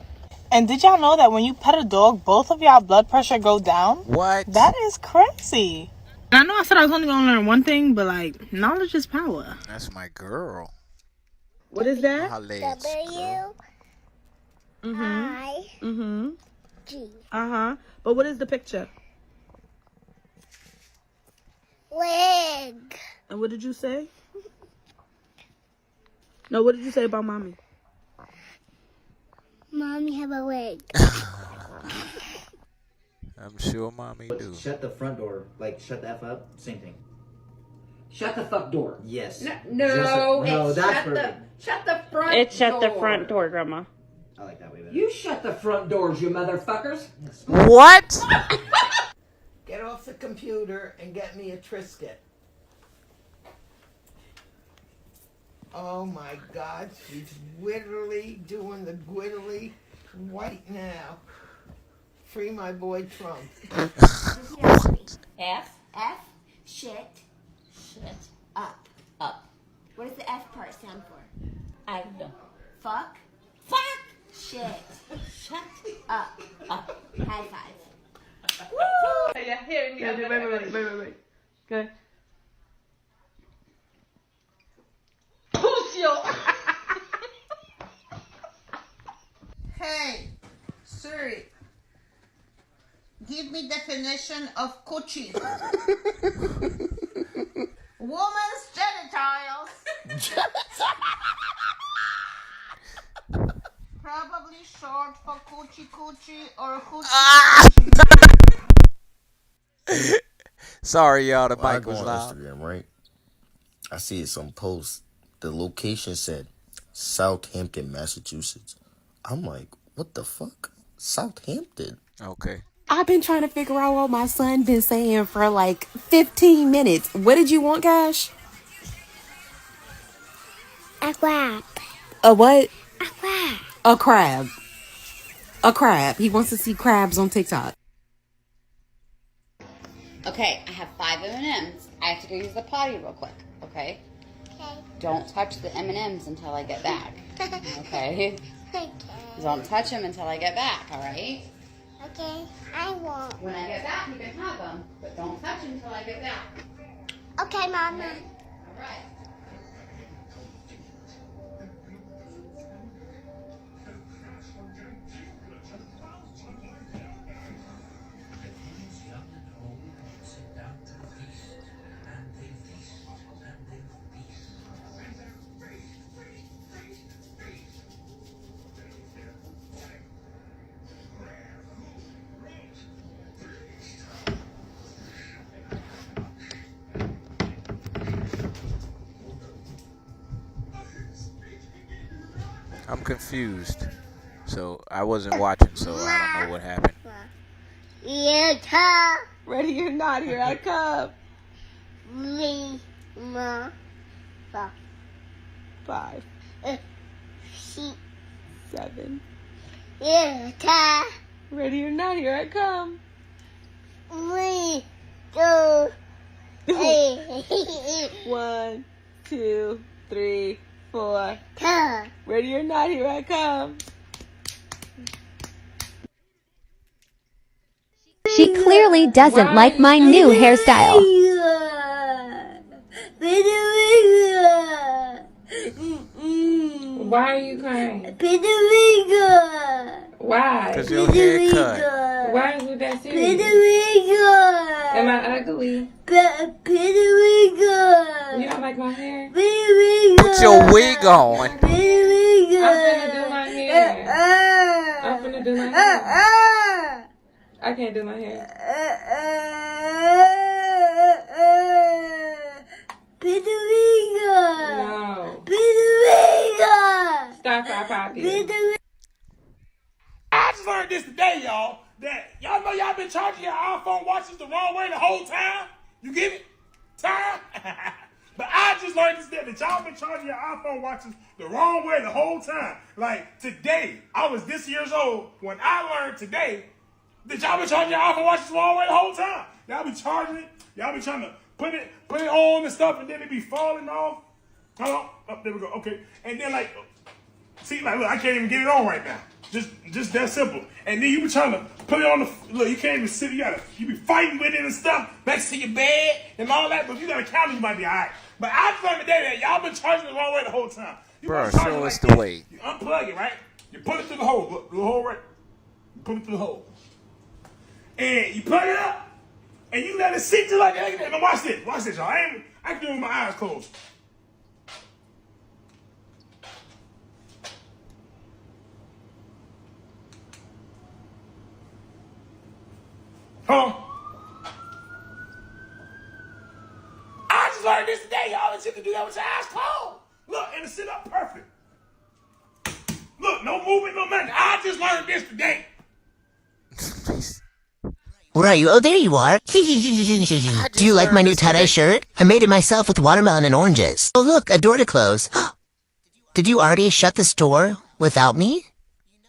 And did y'all know that when you pet a dog, both of y'all blood pressure go down? What? That is crazy. I know I said I was only going to learn one thing, but, like, knowledge is power. That's my girl. What is that? W. Mm-hmm. Uh-huh. But what is the picture? Wig. And what did you say? No, what did you say about mommy? Mommy have a wig. I'm sure mommy do. Shut the front door. Like, shut the F up. Same thing. Shut the fuck door. Yes. No, that's perfect. shut the front door. It's shut the front door, Grandma. I like that way better. You shut the front doors, you motherfuckers. What? Get off the computer and get me a Triscuit. Oh my God, she's literally doing the Gwiddly right now. Free my boy Trump. F. Shit. Up. What does the F part stand for? I don't know. Fuck. Shit. Shut up. High five. Woo! Yeah, wait. Good. Hey, Siri, give me definition of coochie. Woman's genitals. Probably short for coochie or hoochie. Sorry, y'all. The mic go was on loud. Instagram, right? I see some posts. The location said Southampton, Massachusetts. I'm like, what the fuck? Southampton? Okay. I've been trying to figure out what my son been saying for like 15 minutes. What did you want, Gash? A crab. A what? A crab. A crab. A crab. He wants to see crabs on TikTok. Okay, I have 5 M&Ms. I have to go use the potty real quick, okay? Okay. Don't touch the M&Ms until I get back, okay? Okay. Don't touch them until I get back, all right? Okay, I won't. When I get back, you can have them, but don't touch them until I get back. Okay, Mama. All right. I'm confused. So I wasn't watching, so I don't know what happened. Yeah, Ready or not, here I come. 3, 4, 5, 6, 7. yeah, Ready or not, here I come. 3, 2, 1, 2, 3, 4. Ready or not, here I come. She clearly doesn't like my new hairstyle. Why are you crying? Why? Why? Because your hair cut. Why is it that serious? Am I ugly? You don't like my hair? Put your wig on. I'm finna do my hair. I'm finna do my hair. I can't do my hair. No. Stop our pocket. I just learned this today, y'all. That y'all know y'all been charging your iPhone watches the wrong way the whole time. You get it? Time? But I just learned this day that y'all been charging your iPhone watches the wrong way the whole time. Like today, I was this years old when I learned today that y'all been charging your iPhone watches the wrong way the whole time. Y'all be charging it. Y'all be trying to put it on and stuff, and then it be falling off. Hold on. Oh, there we go. Okay. And then like, see, like, look, I can't even get it on right now. Just that simple. And then you be trying to put it on the, look, you can't even sit, you be fighting with it and stuff next to your bed and all that, but if you got a counter, you might be all right. But I just learned today that y'all been charging the wrong way the whole time. Bro, show us the way. You unplug it, right? You put it through the hole. Look, the hole right. You put it through the hole. And you plug it up, and you let it sit just like that. Now watch this. Watch this, y'all. I can do it with my eyes closed. Huh? I just learned this today, y'all. That you can do that with your eyes closed. Look, and it sit up perfect. Look, no movement, no nothing. I just learned this today. Where are you? Oh, there you are. Do you like my new tie-dye shirt? I made it myself with watermelon and oranges. Oh, look, a door to close. Did you already shut this door without me?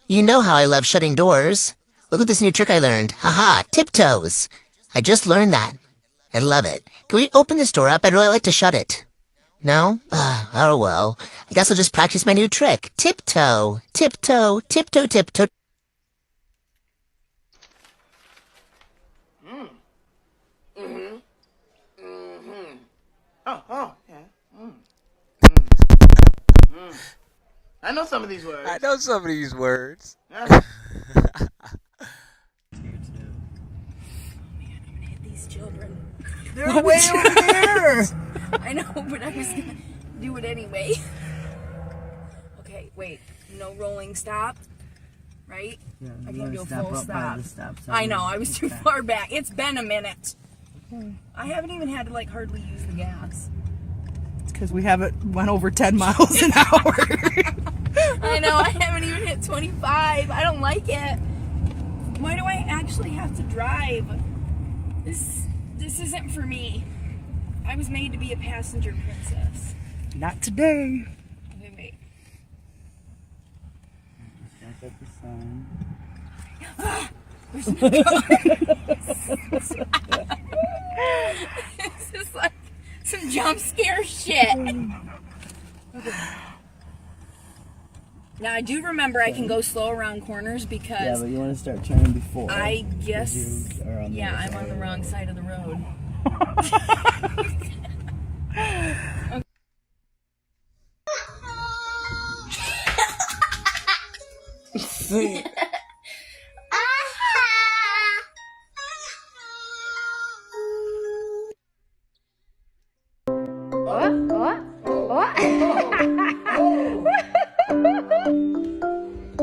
You know how I love shutting doors. Look at this new trick I learned. Haha, tiptoes. I just learned that. I love it. Can we open this door up? I'd really like to shut it. No? Oh well. I guess I'll just practice my new trick. Tiptoe. Tiptoe. Tiptoe, tiptoe. Oh, yeah. I know some of these words. I know some of these words. These children. They're way over there. I know, but I was gonna do it anyway. Okay, wait. No rolling stop. Right? Yeah, I you can't wanna do a stop full up by stop. the stop sign. I know, I was too Okay. far back. It's been a minute. Okay. I haven't even had to like hardly use the gas. It's Because we haven't went over 10 miles an hour. I know, I haven't even hit 25. I don't like it. Why do I actually have to drive? This isn't for me. I was made to be a passenger princess. Not today. Wait, wait. Look at the sun. Where's my car? This is like some jump scare shit. Now I do remember I can go slow around corners because Yeah, but you want to start turning before. I guess You are on the other I'm side on the of the wrong road. side of the road. See.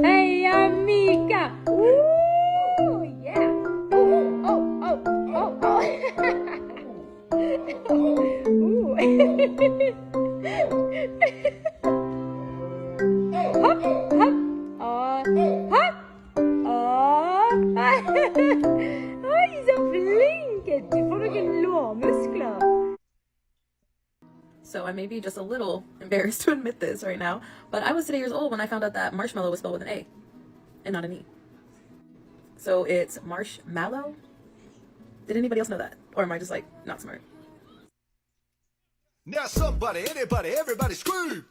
Hey, amiga. Ooh, yeah. Ooh, oh. Ooh. Hopp, hopp. Hopp. Oj, så flink. Du får noen lårmuskler. So I may be just a little embarrassed to admit this right now, but I was 8 years old when I found out that marshmallow was spelled with an A and not an E. So it's marshmallow? Did anybody else know that? Or am I just like not smart? Now somebody, anybody, everybody scream!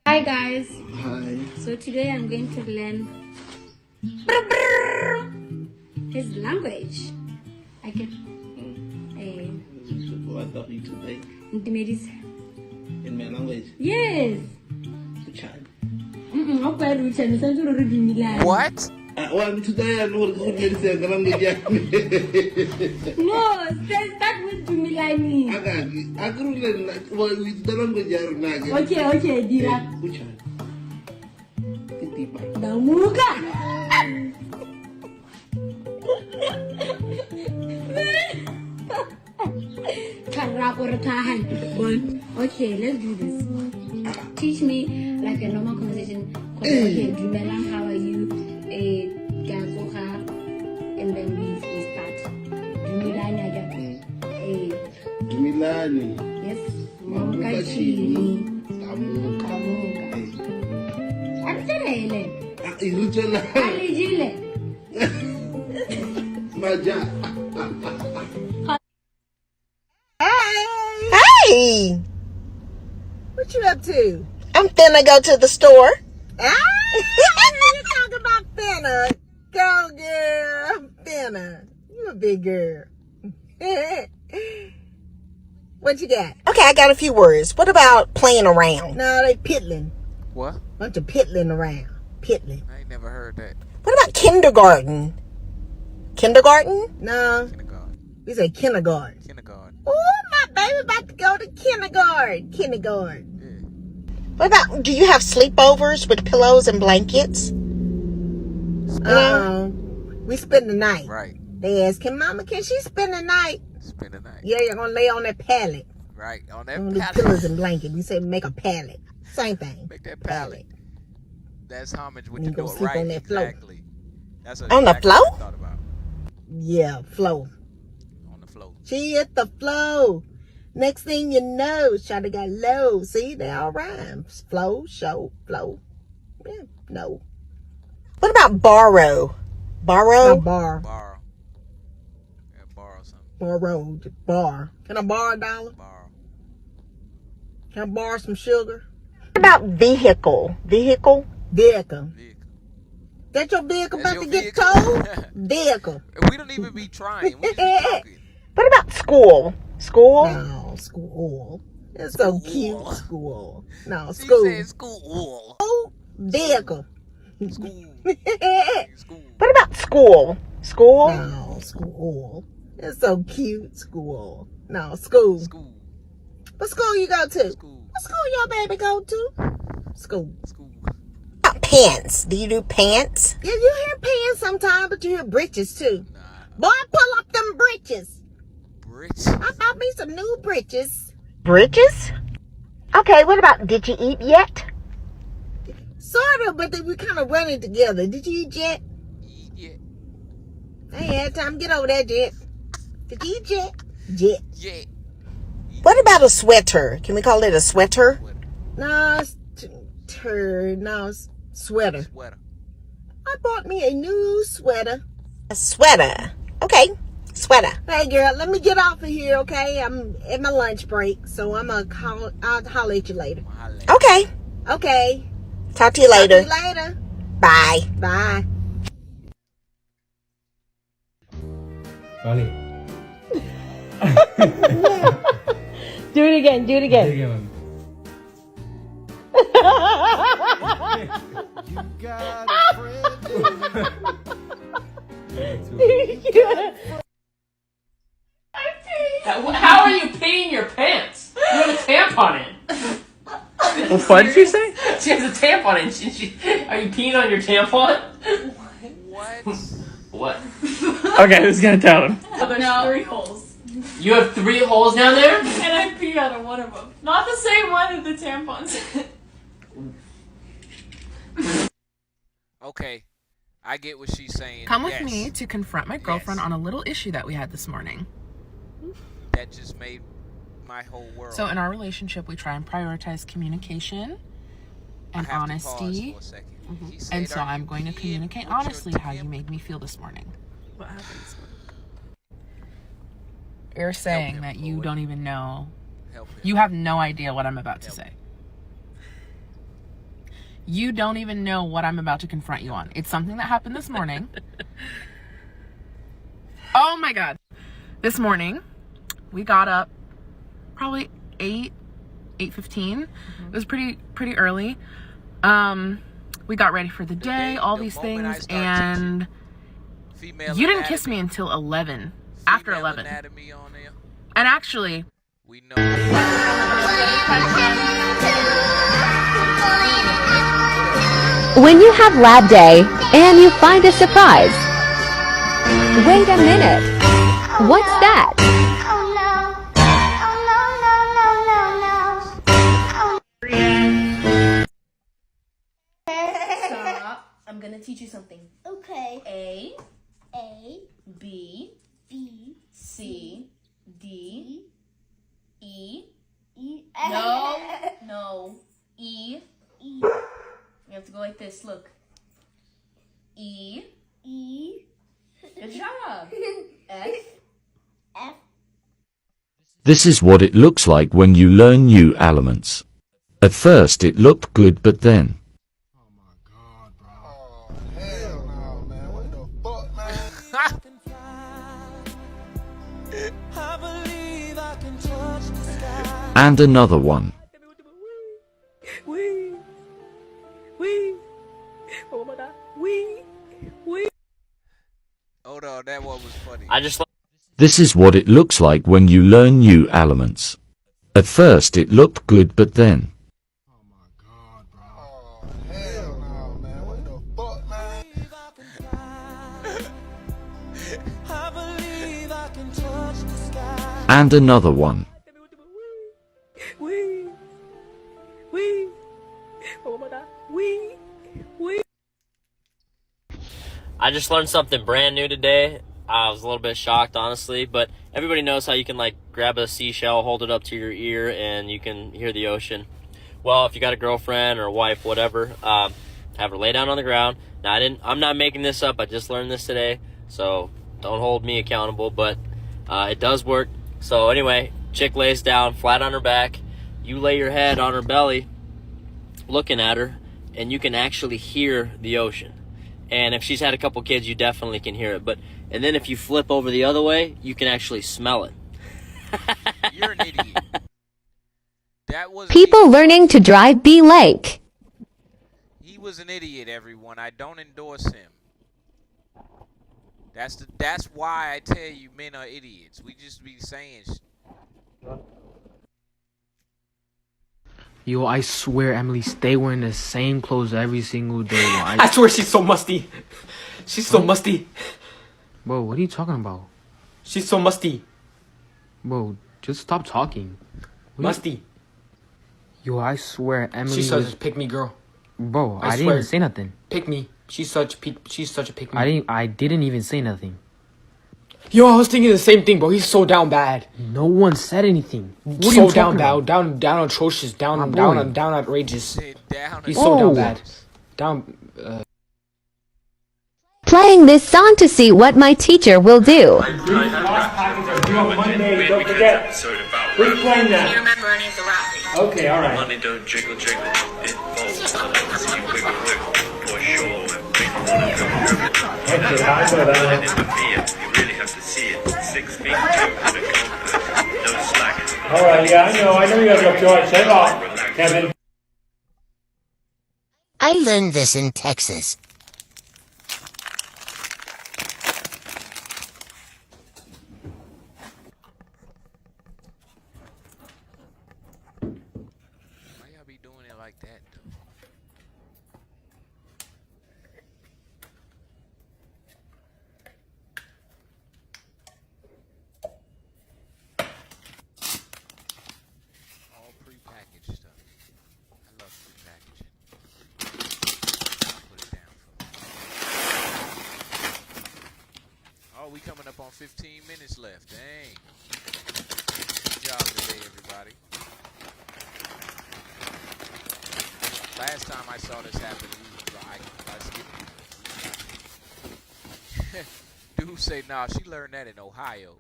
Hi guys. Hi. So today I'm going to learn his language. I can. What are you today? Intimidis. In my language? Yes. Child. What? Well, today I know what language. No, start with Dumilani. I grew like with the language. Okay, Dira. Damuka. Okay, let's do this. Teach me like a normal conversation. Okay, Dumelang, how are you? And then we start. Dumilani again. Dumilani. Yes. Mamuka chini. Kamuka. Arjele. Irujala. Alijile. Maja. Hey! What you up to? I'm finna go to the store. You talking about finna? Go, girl. Finna. You a big girl. What you got? Okay, I got a few words. What about playing around? No, they piddling. What? Bunch of piddling around. Piddling. I ain't never heard that. What about kindergarten? Kindergarten? No. Kindergarten. We say kindergarten. Kindergarten. Oh, my baby about to go to kindergarten. Kindergarten. Yeah. What about, do you have sleepovers with pillows and blankets? We spend the night. Right. They ask, Mama, can she spend the night? Spend the night. Yeah, you're going to lay on that pallet. Right. On that On the pallet. pillows and blanket. We say make a pallet. Same thing. Make that pallet. That's homage with You the go door. sleep Right. on that floor. Exactly. That's On the exactly floor? what I thought about. Yeah, flow. On the floor. She hit the flow. Next thing you know, Shawty got low. See, they all rhyme. Flow, show, flow. Yeah, no. What about borrow? Borrow? Bar. Borrow. Yeah, borrow something. Borrow. Bar. Can I borrow $1? Borrow. Can I borrow some sugar? What about vehicle? Vehicle? Vehicle. That your vehicle That's about to your get vehicle? towed? Vehicle. We don't even be trying. We just be talking. What about school? School? No, school. It's so cute. School. No, She school. said school. Vehicle. School. What about school? School? No, school. It's so cute. School. No, school. School. What school you go to? School. What school your baby go to? School. School. pants? Do you do pants? Yeah, you hear pants sometimes, but you hear britches too. Boy, pull up them britches. Britches? I bought me some new britches. Britches? Okay, what about, did you eat yet? Sort of, but they were kind of running together. Did you eat yet? Eat yet? I ain't had time to get over that yet. Did you eat yet? Yet. Yeah. What about a sweater? Can we call it a sweater? No, it's sweater. Sweater. I bought me a new sweater. A sweater. Okay. Sweater. Hey girl, let me get off of here, okay? I'm at my lunch break, so I'll holler at you later. Okay. Okay. Talk to you later. Talk to you later. Bye. Bye. Bali. Do it again. Do it again. You got a friend. How are you peeing your pants? You have a tampon in. What did you say? She has a tampon in. Are you peeing on your tampon? What? Okay, who's gonna tell him? There's 3 holes. You have 3 holes down there? And I pee out of one of them. Not the same one as the tampons. Okay, I get what she's saying. Come with Yes. me to confront my girlfriend on a little issue that we had this morning. That just made my whole world. So in our relationship, we try and prioritize communication and I have to honesty. pause for a second. Mhm. He said, And so "Are I'm you going to peeing communicate with your honestly how you made me feel this morning. What happens? You're saying that you don't even know. Help him. You have no idea what I'm about to say. You don't even know what I'm about to confront you on. It's something that happened this morning. Oh my God. This morning, we got up probably 8:15. It was pretty early. We got ready for the day, all these things, and you didn't kiss me until 11. After 11. And actually, we know. When you have lab day and you find a surprise. Wait a minute. What's that? Stop. I'm gonna teach you something. Okay. A, A, B, B, C, D, E. E. No. E. E. You have to go like this. Look. E. E. Good job. F. F. This is what it looks like when you learn new elements. At first it looked good, but then and another one. Oh my God. Hold on, that one was funny. This is what it looks like when you learn new elements. At first it looked good, but then and another one. Oh my God. I just learned something brand new today. I was a little bit shocked, honestly, but everybody knows how you can like grab a seashell, hold it up to your ear, and you can hear the ocean. Well, if you got a girlfriend or a wife, whatever, have her lay down on the ground. Now, I'm not making this up. I just learned this today, so don't hold me accountable, but it does work. So anyway, chick lays down flat on her back. You lay your head on her belly, looking at her, and you can actually hear the ocean. And if she's had a couple kids, you definitely can hear it. And then if you flip over the other way, you can actually smell it. You're an idiot. That was People learning to drive Bee Lake. He was an idiot, everyone. I don't endorse him. That's why I tell you men are idiots. We just be saying Yo, I swear, Emily, stay wearing the same clothes every single day. Bro. I swear she's so musty. She's so musty. Bro, what are you talking about? She's so musty. Bro, just stop talking. Musty. Yo, I swear, Emily. She's such a pick me girl. Bro, I didn't swear. even say nothing. Pick me. She's such a pick me. I didn't even say nothing. Yo, I was thinking the same thing, bro. He's so down bad. No one said anything. What are So you down talking bad, about? down atrocious, down outrageous. He's so Oh. down bad. Down. Playing this song to see what my teacher will do. Monday, don't forget. Who's playing that? Okay, all right. Money don't jiggle jiggle. It falls. See you wiggle wiggle. For sure. Okay, I know that. In the beer, you really have to see it. 6 feet 2 and a compass. No slack. All right, yeah, I know you gotta go, George. Shut off, Kevin. I learned this in Texas. Why y'all be doing it like that, though? All prepackaged stuff. I love prepackaging. Put it down for me. Oh, we coming up on 15 minutes left. Dang. Good job today, everybody. Last time I saw this happen, we was like, I skipped. Dude say, nah, she learned that in Ohio.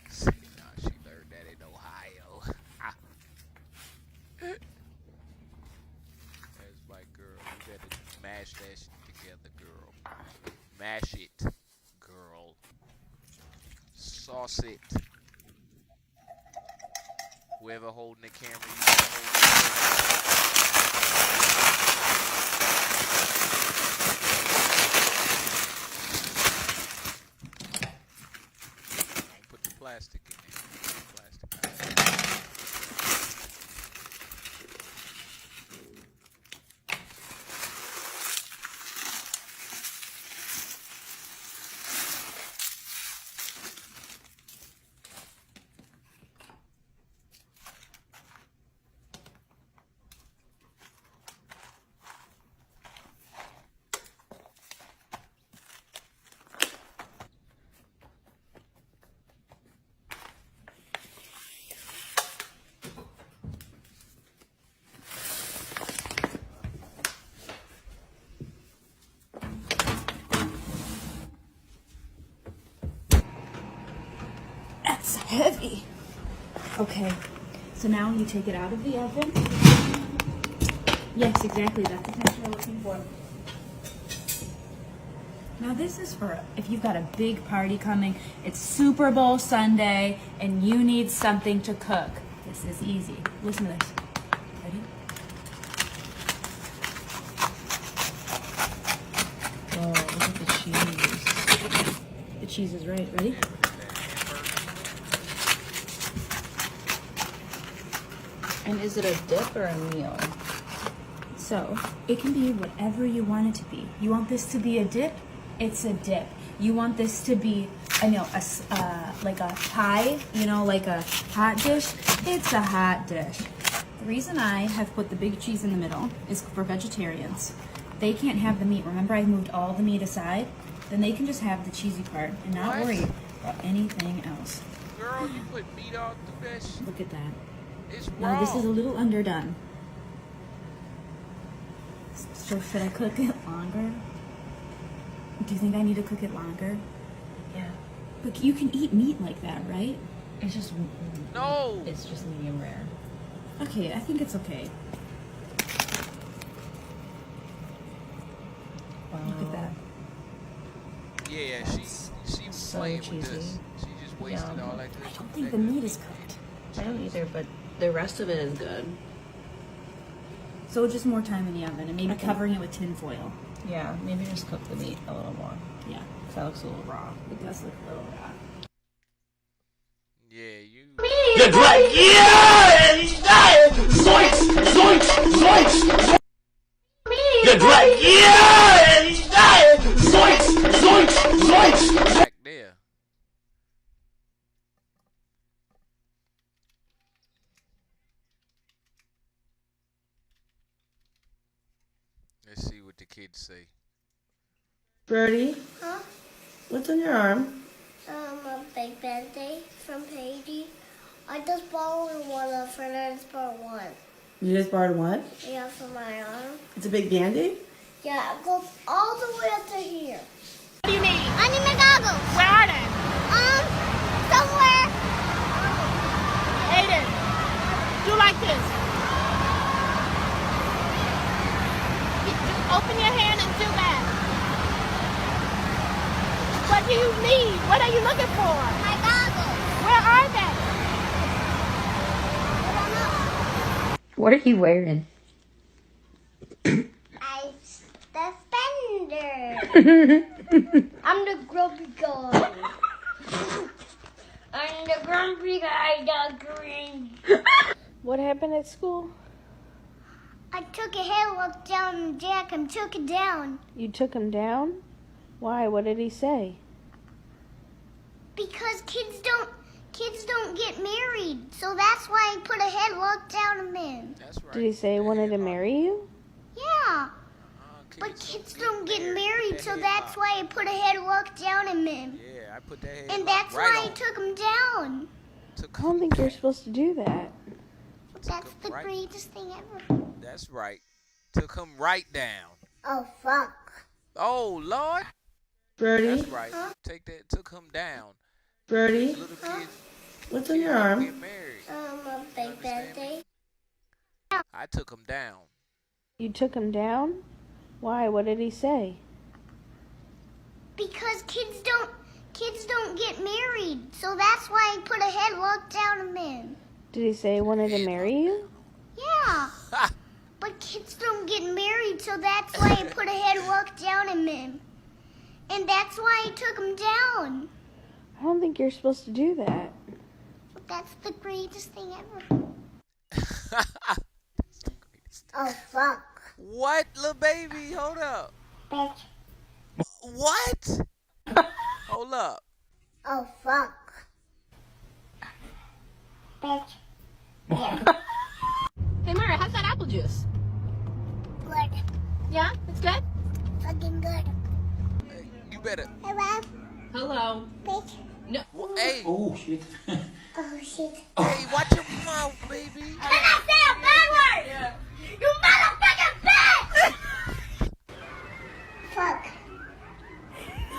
Say, nah, she learned that in Ohio. That's my girl. You better mash that shit together, girl. Mash it, girl. Sauce it. Whoever holding the camera, you better hold it. Put the plastic in there. That's heavy. Okay, so now you take it out of the oven. Yes, exactly. That's the texture you're looking for. Now this is for if you've got a big party coming. It's Super Bowl Sunday and you need something to cook. This is easy. Listen to this. Ready? Whoa, look at the cheese. The cheese is right. Ready? And is it a dip or a meal? So it can be whatever you want it to be. You want this to be a dip? It's a dip. You want this to be, like a pie, like a hot dish? It's a hot dish. The reason I have put the big cheese in the middle is for vegetarians. They can't have the meat. Remember, I moved all the meat aside? Then they can just have the cheesy part and not worry about anything else. Girl, you put meat all through that shit. Look at that. It's Now raw. this is a little underdone. So should I cook it longer? Do you think I need to cook it longer? Yeah. But you can eat meat like that, right? It's just no. It's just medium rare. Okay, I think it's okay. Look at that. Yeah, she was so playing cheesy. with this. She just wasted all that. I don't think the meat is cooked. I don't either, but the rest of it is good. So just more time in the oven and maybe covering it with tin foil. Yeah, maybe just cook the meat a little more. Yeah. Because that looks a little raw. It does look a little raw. Yeah, you. You're right. Yeah! He's dying! Zoinks! Zoinks! Zoinks! You're right. Yeah! He's dying! Zoinks! Zoinks! Zoinks! Back there. Let's see what the kids say. Birdie, Huh? what's on your arm? A big band-aid from Haiti. I just borrowed one of Fernand's borrowed one. You just borrowed one? Yeah, for my arm. It's a big Band-Aid? Yeah, it goes all the way up to here. What do you need? I need my goggles. Where are they? Somewhere. Aiden, do like this. Just open your hand and do that. What do you need? What are you looking for? My goggles. Where are they? What are you wearing? Suspender. I'm the grumpy guy. I'm the grumpy guy, the green. What happened at school? I took a headlock down and Jack and took it down. You took him down? Why? What did he say? Because kids don't get married, so that's why I put a headlock down on him. That's right. Did he say he wanted to marry you? Yeah. But kids don't get married, so that's why I put a headlock down on him. Yeah, I put that head. And that's why I took him down. I don't think you're supposed to do that. That's the greatest thing ever. That's right. Took him right down. Oh, fuck. Oh, Lord. Birdie, That's right. Take that. Took him down. Birdie, Little kids what's on your arm? get married. A big birthday. I took him down. You took him down? Why? What did he say? Because kids don't get married, so that's why I put a headlock down on him. Did he say he wanted to marry you? Yeah. But kids don't get married, so that's why I put a headlock down on him. And that's why I took him down. I don't think you're supposed to do that. But that's the greatest thing ever. Oh, fuck. What, little baby? Hold up. Bitch. What? Hold up. Oh, fuck. Bitch. Hey, Mara, how's that apple juice? Good. Yeah? It's good? Fucking good. You better. Hello? Hello. Bitch. No. Hey. Oh, shit. Oh, shit. Hey, watch your mouth, baby. Can I say a bad word? Yeah. You motherfucking bitch! Fuck.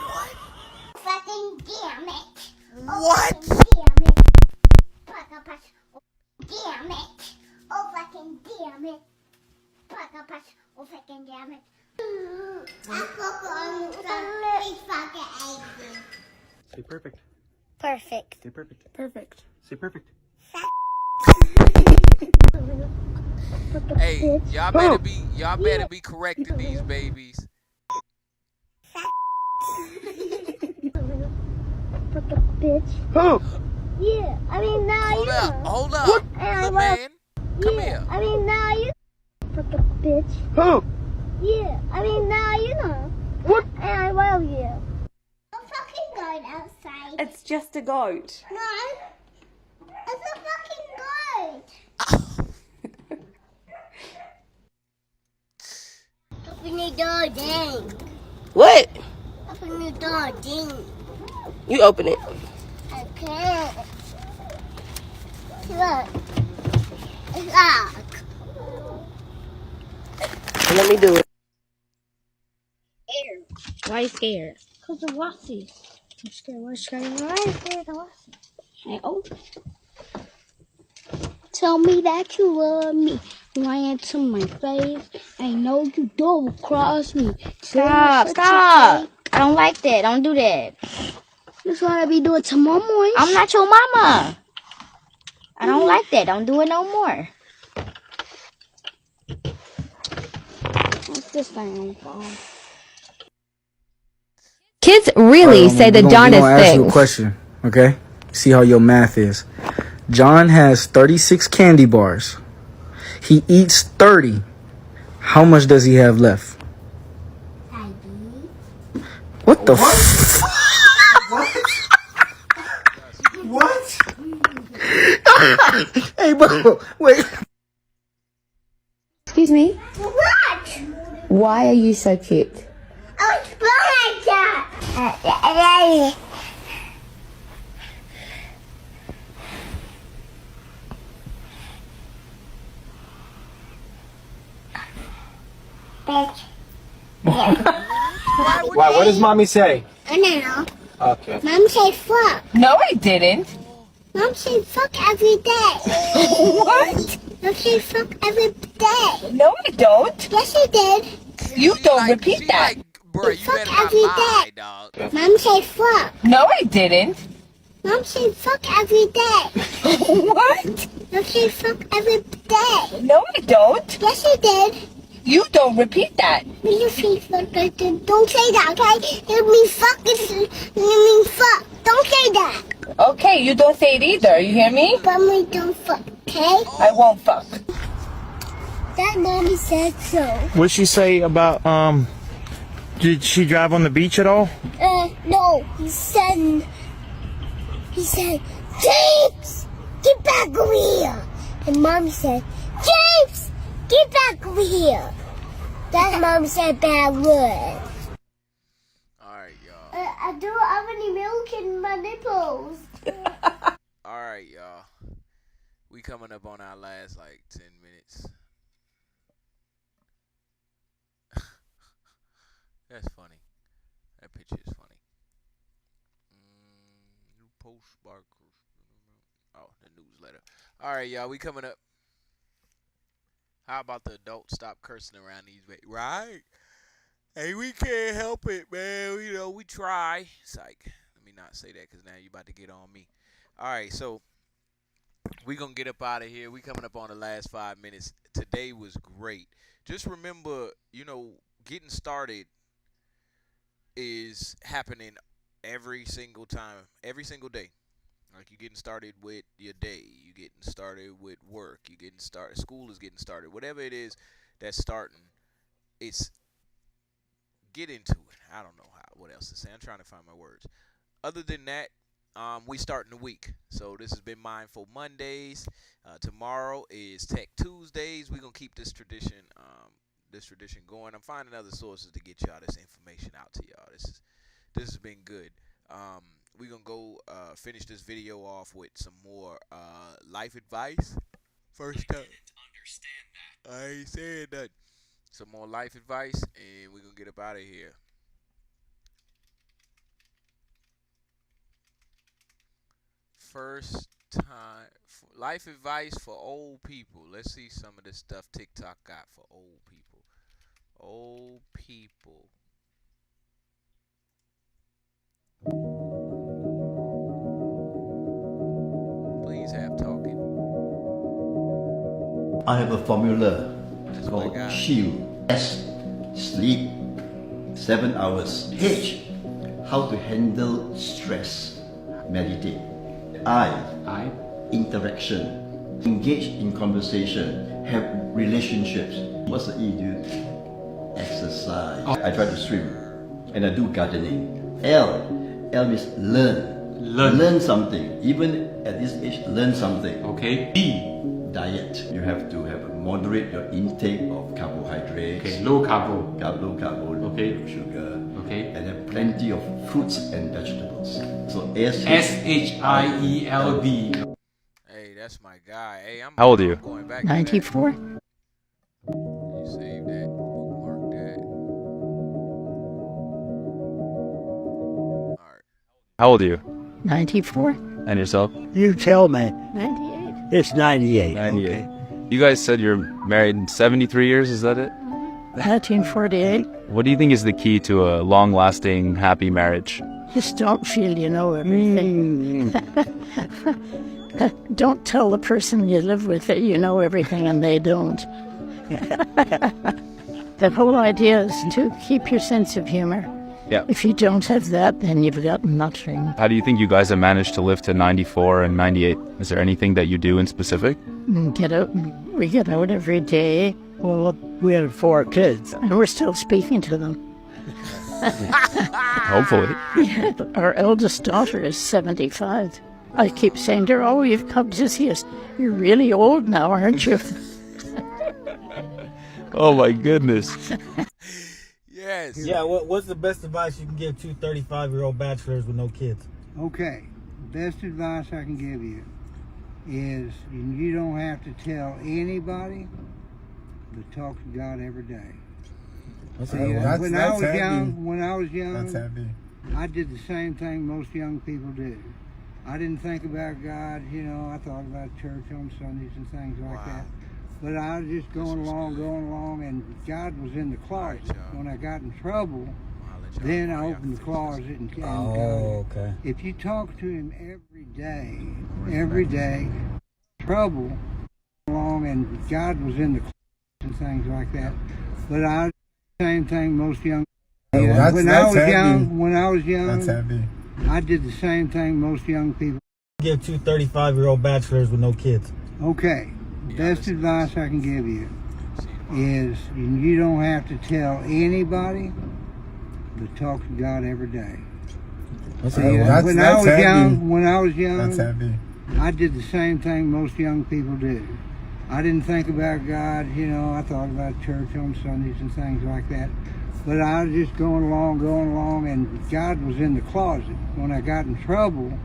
What? Fucking damn it. What? Oh, damn it. Fuck. Oh, damn it. Oh, fucking damn it. Fuck. Oh, fucking damn it. Say perfect. Perfect. Say perfect. Perfect. Say perfect. Hey, y'all better be correcting these babies. Bitch. Who? Yeah, I mean now Hold you up, know. hold up, What? little man. Come here. I mean now you bitch. Who? Yeah, I mean now you know. What? And I love you. I'm fucking going outside. It's just a goat. No, it's a fucking goat. Open the door, dang. What? Open the door, dang. You open it. I can't. Look. It's locked. Let me do it. Why are you scared? Because of Lassie. I'm scared. Why are you scared? Why are you scared of Lassie? Hey, oh. Tell me that you love me. Lying to my face. I know you double cross me. Stop. I don't like that. Don't do that. That's what I be doing to mama. I'm not your mama. I don't like that. Don't do it no more. What's this thing on fire? Kids really say the darndest I'm gonna ask you a things. question, okay? See how your math is. John has 36 candy bars. He eats 30. How much does he have left? What the f? What? Hey, bro, wait. Excuse me? What? Why are you so cute? I was born like that. Why? What does mommy say? I don't know. Okay. Mom said fuck. No, I didn't. Mom said fuck every day. What? Mom said fuck every day. No, I don't. Yes, I did. You don't repeat that. Bro, you Fuck better not every lie, day. dog. Mom said fuck. No, I didn't. Mom said fuck every day. What? Mom said fuck every day. No, I don't. Yes, I did. You don't repeat that. When you say fuck, I did. Don't say that, okay? It means fuck. It means fuck. Don't say that. Okay, you don't say it either. You hear me? Mommy, don't fuck, okay? I won't fuck. That mommy said so. What'd she say about did she drive on the beach at all? No. He said, James, get back over here. And mommy said, James, get back over here. That mom said bad words. Alright, y'all. I don't have any milk in my nipples. Alright, y'all. We coming up on our last, 10 minutes. That's funny. That picture is funny. New post bar. Oh, the newsletter. Alright, y'all. We coming up. How about the adults stop cursing around these babies? Right? Hey, we can't help it, man. We try. Psych. Let me not say that because now you about to get on me. Alright, so we going to get up out of here. We coming up on the last 5 minutes. Today was great. Just remember, getting started is happening every single time, every single day. Like you're getting started with your day, you're getting started with work, you're getting started, school is getting started, whatever it is that's starting, it's get into it. I don't know what else to say. I'm trying to find my words. Other than that, we starting the week. So this has been Mindful Mondays. Tomorrow is Tech Tuesdays. We're gonna keep this tradition going. I'm finding other sources to get y'all this information out to y'all. This has been good. We're going to go finish this video off with some more life advice. First time. I ain't saying nothing. Some more life advice, and we're going to get up out of here. First time. Life advice for old people. Let's see some of the stuff TikTok got for old people. Old people. Please have talking. I have a formula called SHIELD. S, sleep, 7 hours. H, how to handle stress, meditate. I, interaction, engage in conversation, have relationships. What's the E, dude? Exercise. I try to swim, and I do gardening. L means learn. Learn something. Even at this age, learn something. Okay. D, diet. You have to have moderate your intake of carbohydrates. Okay, low carbo. Low carbo, okay. Low sugar. Okay. And have plenty of fruits and vegetables. So SHIELD. Hey, that's my guy. Hey, How old are you? 94. You save that. Bookmark that. How old are you? 94. And yourself? You tell me. 98. It's 98. 98. Okay. You guys said you're married 73 years, is that it? 1948. What do you think is the key to a long-lasting, happy marriage? Just don't feel you know everything. Don't tell the person you live with that you know everything and they don't. The whole idea is to keep your sense of humor. Yeah. If you don't have that, then you've got nothing. How do you think you guys have managed to live to 94 and 98? Is there anything that you do in specific? Get out. We get out every day. Well, we had 4 kids. And we're still speaking to them. Hopefully. Yeah, our eldest daughter is 75. I keep saying to her, oh, you've come to see us. You're really old now, aren't you? Oh my goodness. Yes. Yeah, what's the best advice you can give to 35-year-old bachelors with no kids? Okay, best advice I can give you is you don't have to tell anybody, but talk to God every day. When I was young, that's heavy. I did the same thing most young people do. I didn't think about God, you know, I thought about church on Sundays and things like that. But I was just going along, and God was in the closet. When I got in trouble, then I opened the closet and okay. If you talk to Him every day, trouble along, and God was in the closet and things like that. But I did the same thing most young. When I was young, that's heavy. I did the same thing most young people. Give to 35-year-old bachelors with no kids. Okay. Best advice I can give you is you don't have to tell anybody, but talk to God every day. When I was young, that's heavy. I did the same thing most young people do. I didn't think about God, you know, I thought about church on Sundays and things like that. But I was just going along, and God was in the closet. When I got in trouble,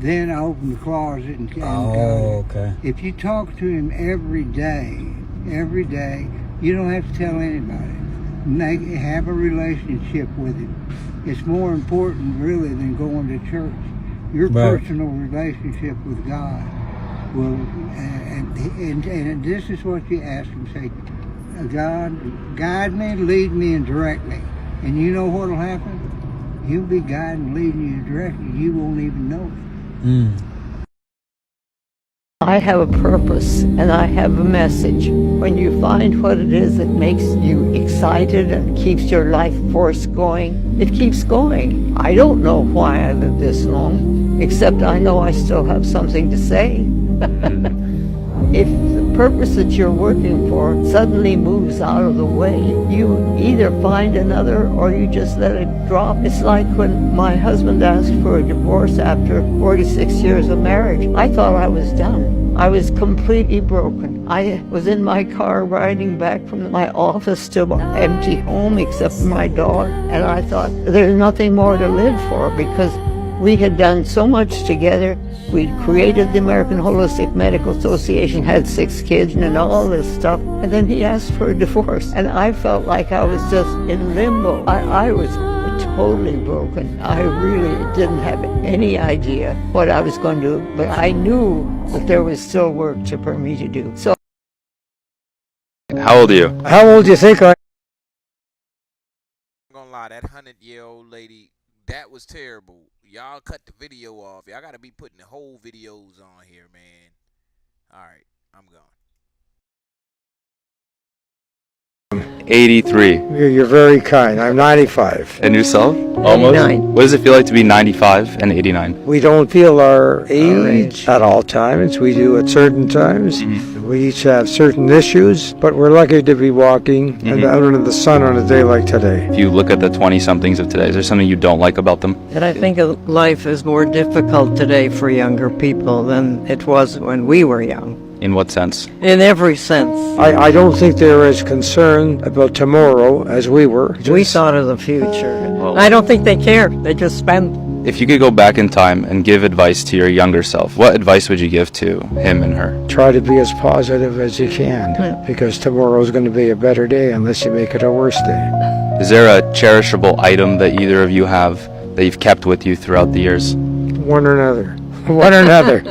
then I opened the closet and okay. If you talk to Him every day, you don't have to tell anybody. Have a relationship with Him. It's more important, really, than going to church. Your personal relationship with God will, and this is what you ask Him. Say, God, guide me, lead me, and direct me. And you know what will happen? He'll be guiding, leading you, directing you. You won't even know it. I have a purpose and I have a message. When you find what it is that makes you excited and keeps your life force going, it keeps going. I don't know why I lived this long, except I know I still have something to say. If the purpose that you're working for suddenly moves out of the way, you either find another or you just let it drop. It's like when my husband asked for a divorce after 46 years of marriage. I thought I was done. I was completely broken. I was in my car riding back from my office to my empty home except for my dog, and I thought there's nothing more to live for because we had done so much together. We'd created the American Holistic Medical Association, had 6 kids and all this stuff. And then he asked for a divorce. And I felt like I was just in limbo. I was totally broken. I really didn't have any idea what I was going to do. But I knew that there was still work for me to do. So, How old are you? How old do you think I am? I'm gonna lie, that 100-year-old lady, that was terrible. Y'all cut the video off. Y'all gotta be putting the whole videos on here, man. Alright, I'm gone. 83. You're very kind. I'm 95. And yourself? Almost? 89. What does it feel like to be 95 and 89? We don't feel our age at all times. We do at certain times. We each have certain issues, but we're lucky to be walking out under the sun on a day like today. If you look at the 20-somethings of today, is there something you don't like about them? and I think life is more difficult today for younger people than it was when we were young. In what sense? In every sense. I don't think they're as concerned about tomorrow as we were. We thought of the future. I don't think they care. They just spend. If you could go back in time and give advice to your younger self, what advice would you give to him and her? Try to be as positive as you can, because tomorrow's going to be a better day unless you make it a worse day. Is there a cherishable item that either of you have that you've kept with you throughout the years? One or another. One or another.